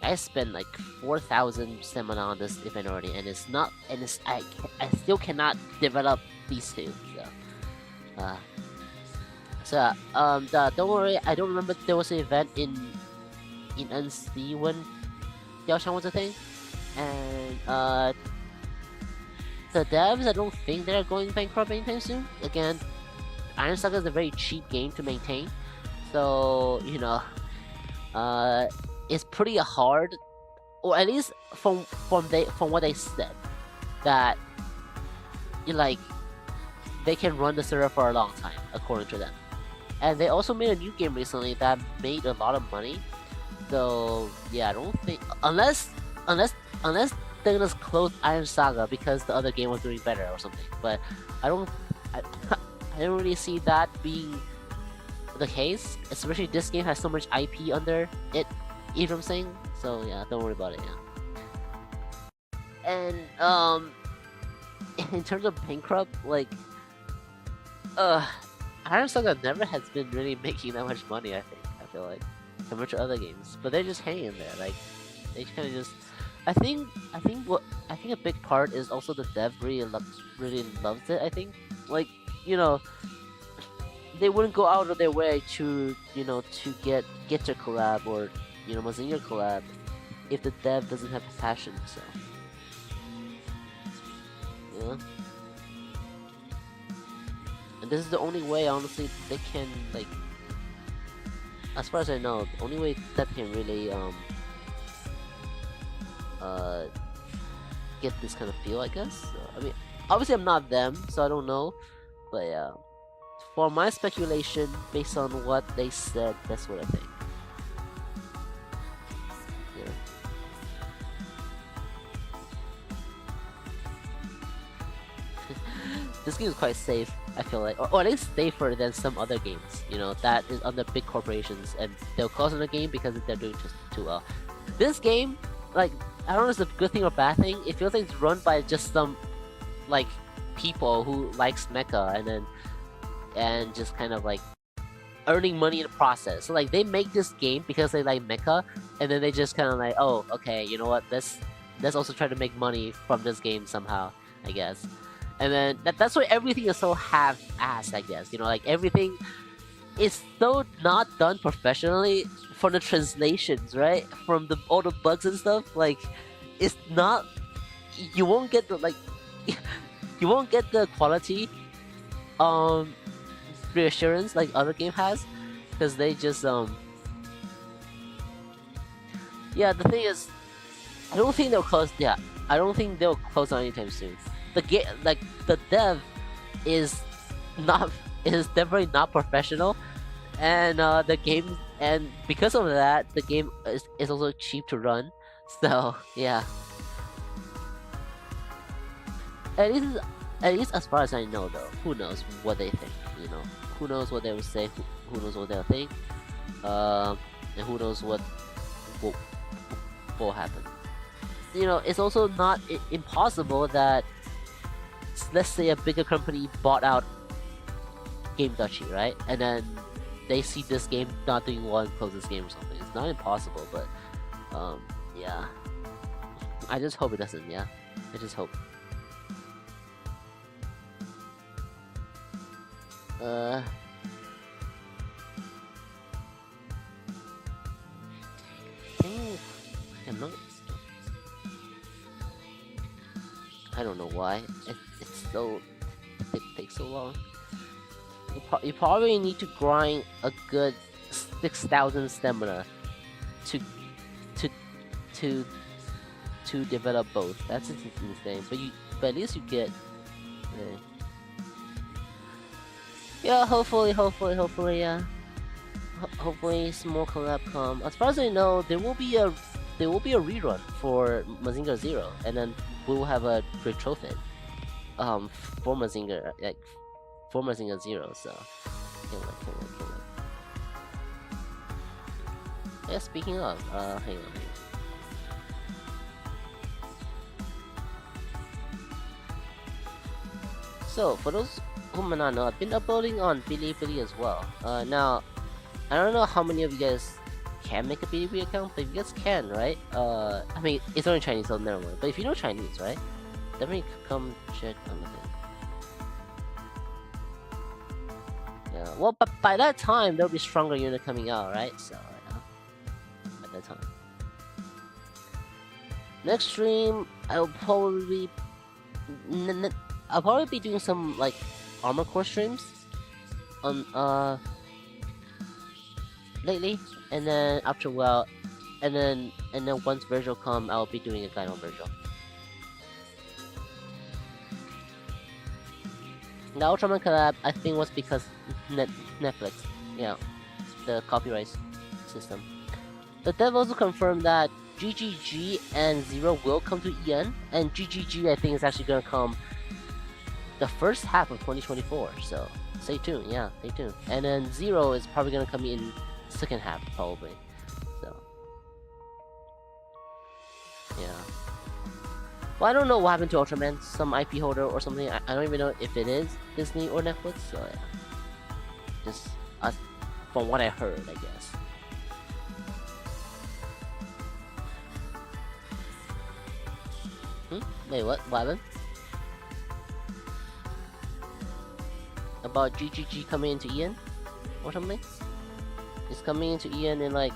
I spent like 4,000 stamina on this event already, and I still cannot develop these two. So, don't worry. I don't remember there was an event in NC when Diaochan was a thing, and the devs, I don't think they're going bankrupt anytime soon. Again, Iron Saga is a very cheap game to maintain, so you know, it's pretty hard, or at least from what they said, that like they can run the server for a long time, according to them. And they also made a new game recently that made a lot of money. So yeah, I don't think, unless they're gonna close Iron Saga because the other game was doing better or something. But I don't really see that being the case. Especially this game has so much IP under it. You know what I'm saying? So yeah, don't worry about it. Yeah. And in terms of bankrupt, like Iron Saga never has been really making that much money, I feel like, compared to other games. But they're just hanging there, like, they kind of just... I think a big part is also the dev really loves it, I think. Like, you know, they wouldn't go out of their way to, you know, to get Gacha collab or, you know, Mazinger collab if the dev doesn't have the passion, so... Yeah. And this is the only way, honestly, they can, like, as far as I know, the only way that can really get this kind of feel, I guess. I mean, obviously I'm not them, so I don't know, but yeah, for my speculation, based on what they said, that's what I think. Yeah. This game is quite safe, I feel like, or at least safer than some other games, you know, that is under big corporations, and they'll close on the game because they're doing too well. This game, like, I don't know if it's a good thing or bad thing, it feels like it's run by just some, like, people who likes Mecha, and just kind of, like, earning money in the process. So, like, they make this game because they like Mecha, and then they just kind of like, oh, okay, you know what, let's also try to make money from this game somehow, I guess. And then that's why everything is so half-assed, I guess. You know, like, everything is so not done professionally. For the translations, right? From all the bugs and stuff, like, it's not. You won't get the, like, you won't get the quality, reassurance like other game has, because they just Yeah, the thing is, I don't think they'll close. Yeah, I don't think they'll close down anytime soon. The game, like the dev, is not is definitely not professional, and the game, and because of that, the game is also cheap to run. So yeah, at least at least as far as I know, though, who knows what they think? You know, who knows what they will say? Who knows what they'll think? And who knows what will happen? You know, it's also not impossible that, let's say, a bigger company bought out Game Duchy, right? And then they see this game not doing well and close this game or something. It's not impossible, but yeah. I just hope it doesn't. Yeah, I just hope. I don't know why it takes so long. You probably need to grind a good 6,000 stamina to develop both. That's insane. But at least you get. Yeah, hopefully, yeah. Hopefully, small collab come. As far as I know, there will be a rerun for Mazinger Zero, and then we will have a retrofit for Mazinger, like for Mazinger Zero. So can't wait. Yeah, speaking of, hang on. So for those who may not know, I've been uploading on Bilibili as well. Now I don't know how many of you guys can make a Bilibili account, but if you guys can, right? I mean, it's only Chinese, so never mind. But if you know Chinese, right? Definitely come check on it. Yeah, well, but by that time, there'll be stronger unit coming out, right? So, at that time. Next stream, I'll probably be doing some, like, armor core streams on, lately, and then after a while, and then once Virgil come, I'll be doing a guide on Virgil. The Ultraman collab, I think, was because Netflix, yeah, the copyright system. The dev also confirmed that GGG and Zero will come to EN, and GGG I think is actually gonna come the first half of 2024. So stay tuned, yeah, stay tuned. And then Zero is probably gonna come in second half, probably. So yeah. Well, I don't know what happened to Ultraman, some IP holder or something. I don't even know if it is Disney or Netflix, so yeah. Just from what I heard, I guess. Wait, what? What happened? About GGG coming into EN? Or something? It's coming into EN in like...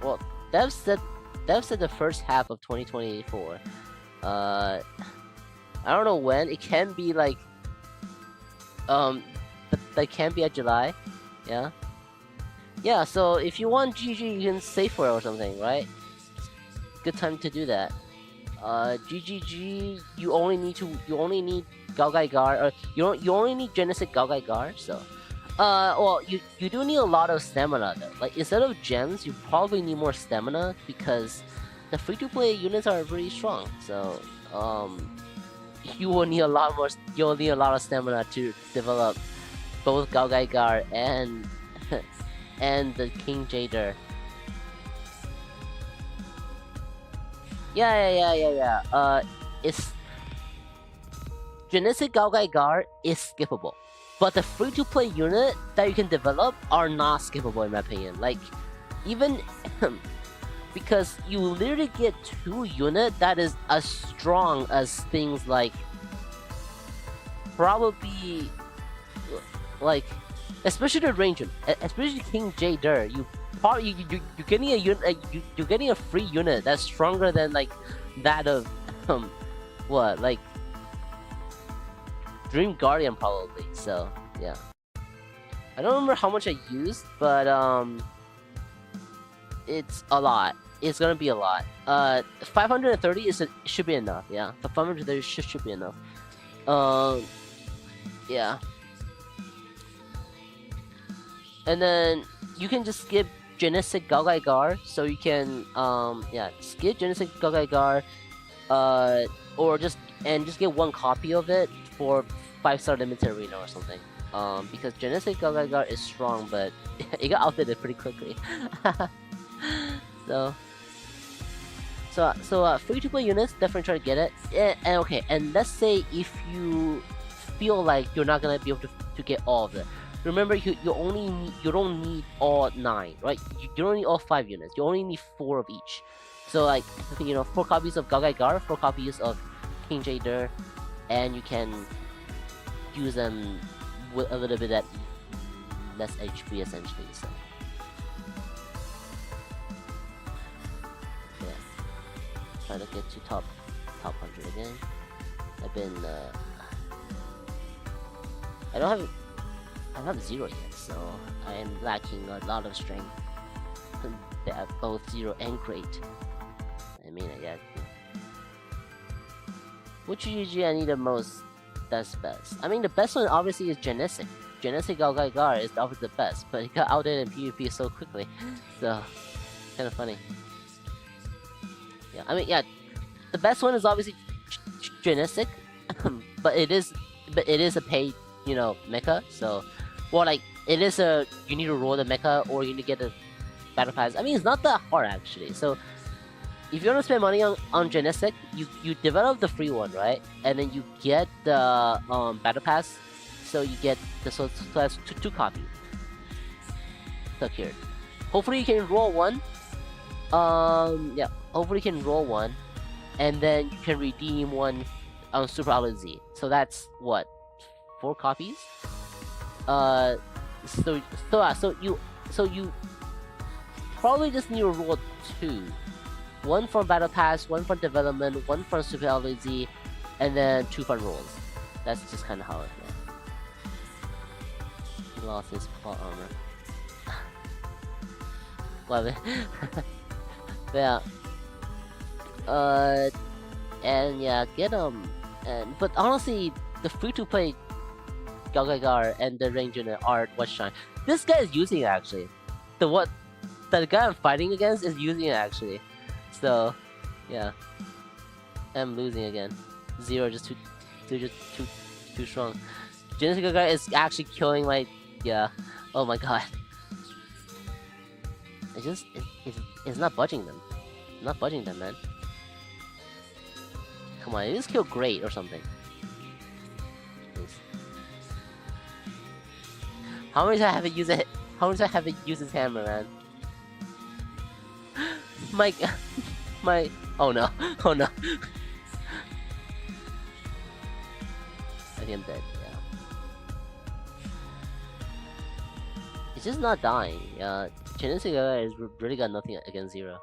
Well, Dev said the first half of 2024. I don't know when. It can be like that can be at July. Yeah. Yeah, so if you want GG, you can save for it or something, right? Good time to do that. GGG, you only need Gaogai Gar, or you only need Genesis Gaogai Gar, so well, you do need a lot of stamina though. Like, instead of gems, you probably need more stamina because the free-to-play units are pretty strong. So you will need a lot more. You'll need a lot of stamina to develop both Gaogai Gar and and the King Jader. Yeah. It's Genesis Gaogai Gar is skippable. But the free-to-play unit that you can develop are not skippable in my opinion. Like, even because you literally get 2 units that is as strong as things like probably like, especially the range unit, especially King Jader. You're getting a unit, you're getting a free unit that's stronger than like that of what, like Dream Guardian probably. So yeah, I don't remember how much I used, but it's a lot. it's gonna be a lot. 530 should be enough. Yeah, 530 should be enough. Yeah. And then you can just skip Genetic Galgaigar, so you can skip Genetic Galgaigar, or just get one copy of it for 5-star limited arena or something. Because Genetic Galgaigar is strong, but it got outdated pretty quickly. so free-to-play units, definitely try to get it. And okay, and let's say if you feel like you're not gonna be able to get all of it. Remember, you don't need all 9, right? You don't need all 5 units. You only need 4 of each. So like, 4 copies of Galgaigar, 4 copies of King Jader, and you can use them with a little bit at less HP essentially. So yeah, try to get to top 100 again. I've been I don't have 0 yet, so I am lacking a lot of strength. They have both 0 and great. I mean, yeah. Which GG I need the most? That's best. I mean, the best one obviously is Genetic. Genetic Galgaigar is obviously the best, but it got outdated in PvP so quickly, so kind of funny. Yeah, I mean, yeah, the best one is obviously Genetic, but it is a paid, mecha. So, well, like it is you need to roll the mecha or you need to get a battle pass. I mean, it's not that hard actually. So, if you want to spend money on Genetic, you develop the free one, right? And then you get the battle pass, so you get so that's 2 copies secured. Hopefully you can roll one. Yeah, hopefully you can roll one, and then you can redeem one on Super Outlet Z. So that's what, 4 copies. So you probably just need to roll 2. 1 from Battle Pass, 1 from Development, 1 from Super LVZ, and then 2 fun rolls. That's just kind of how it went. He lost his plot armor. Love it. Yeah. And yeah, get them. But honestly, the free-to-play Galgaigar and the range unit are what shine. This guy is using it actually. The guy I'm fighting against is using it actually. So, yeah, I'm losing again. 0, just too strong. Genetic Galgaigar is actually killing yeah. Oh my god. It's not budging them. Not budging them, man. Come on, just kill great or something. Please. How many times have I used it? How many times have I used his hammer, man? My oh no, oh no. I think I'm dead, yeah. It's just not dying. Genetic Galgaigar has really got nothing against 0.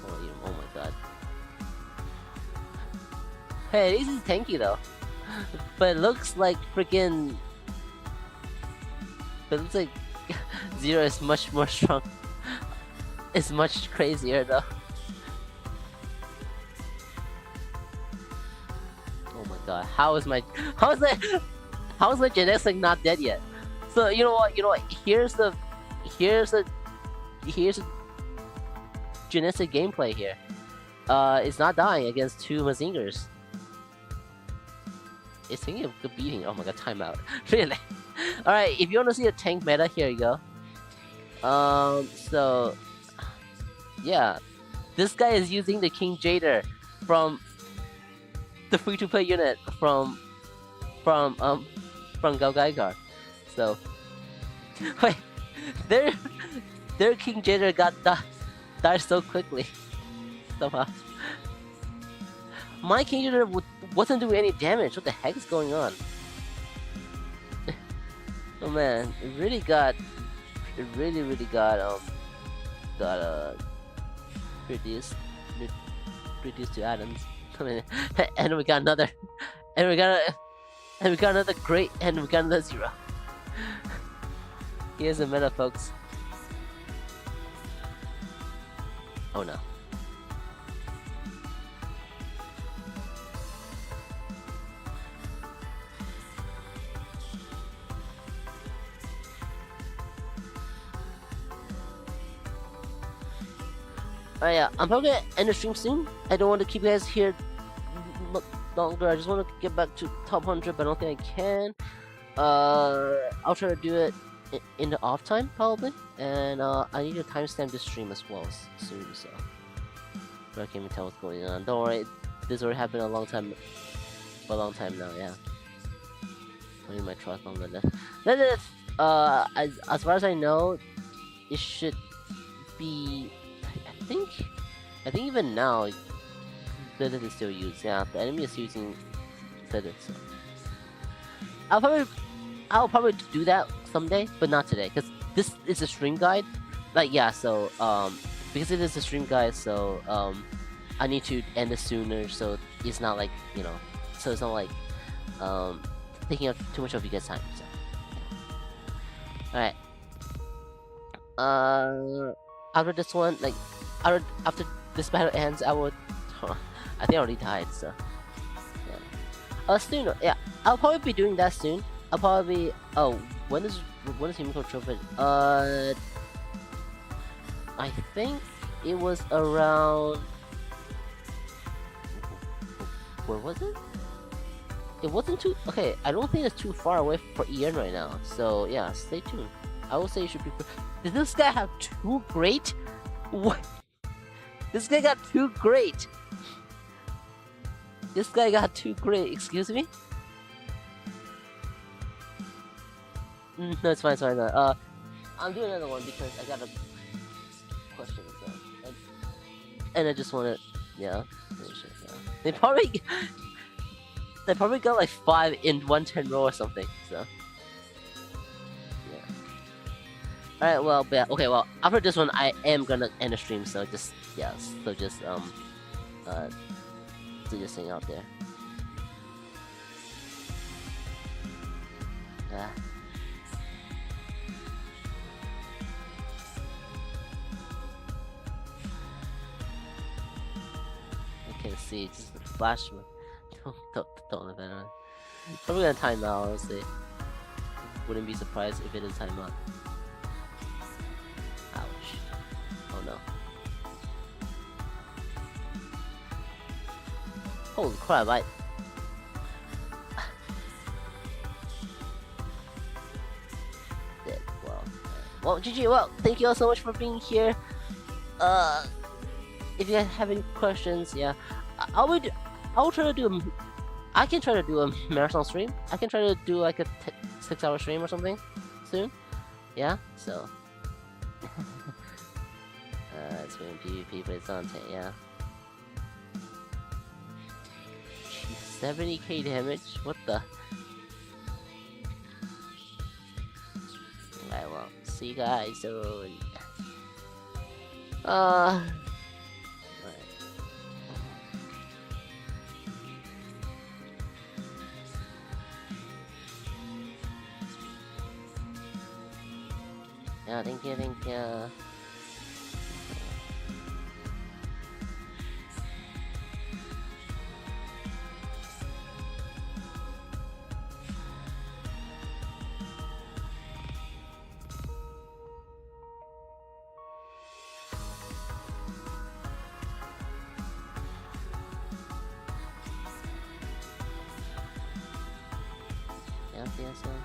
Oh my god. Hey, this is tanky though. But it looks like freaking. But it looks like 0 is much more strong. It's much crazier though. Oh my god, how is my Genetic not dead yet? So you know what? Here's the Genetic gameplay here. It's not dying against 2 Mazingers. It's thinking of the beating. Oh my god, timeout. Really? Alright, if you want to see a tank meta, here you go. So yeah, this guy is using the King Jader from the free-to-play unit from Galgaigar. So wait, their King Jader died so quickly somehow. My King Jader wasn't doing any damage. What the heck is going on? Oh man, it really got reduced to atoms. I mean, and we got another great, and we got another 0. Here's the meta, folks. Oh no. Alright, yeah, I'm probably gonna end the stream soon. I don't want to keep you guys here longer. I just want to get back to top 100, but I don't think I can. I'll try to do it in the off time probably, and I need to timestamp this stream as well soon. So I can't even tell what's going on. Don't worry, this already happened a long time now. Yeah. I need my trust on that. As far as I know, it should be. I think even now, Lilith is still used. Yeah, the enemy is using Lilith. So. I'll probably do that someday, but not today, because this is a stream guide. Like yeah, so because it is a stream guide, so I need to end it sooner. So it's not like so it's not like taking up too much of you guys' time. So. Yeah. All right. After this one, like after this battle ends, I would. I think I already died. So. Yeah. Soon. Yeah. I'll probably be doing that soon. I'll probably. Oh, when is Himiko Trophy? I think it was around. Where was it? It wasn't too. Okay, I don't think it's too far away for EN right now. So yeah, stay tuned. I will say it should be. Did this guy have 2 great? What? This guy got 2 great. This guy got 2 great. Excuse me. No, it's fine. I'm doing another one because I got a question. So, and I just want to, yeah. They probably got like 5 in 110 row or something. So. Alright, well, yeah, okay, well, after this one, I am gonna end the stream, so just hang out there. Yeah. I can see, just the flash. Don't let that on. Probably gonna time out, honestly. Wouldn't be surprised if it is time out. Ouch. Oh no. Holy crap, Dead. Well, GG, well, thank you all so much for being here. If you guys have any questions, yeah. I'll try to do I can try to do a marathon stream. I can try to do like a 6-hour stream or something soon. Yeah, so. It's been PvP, but it's on 10, yeah. 70k damage? What the? Alright, well, see you guys soon. Yeah, thank you. Yeah, see you soon.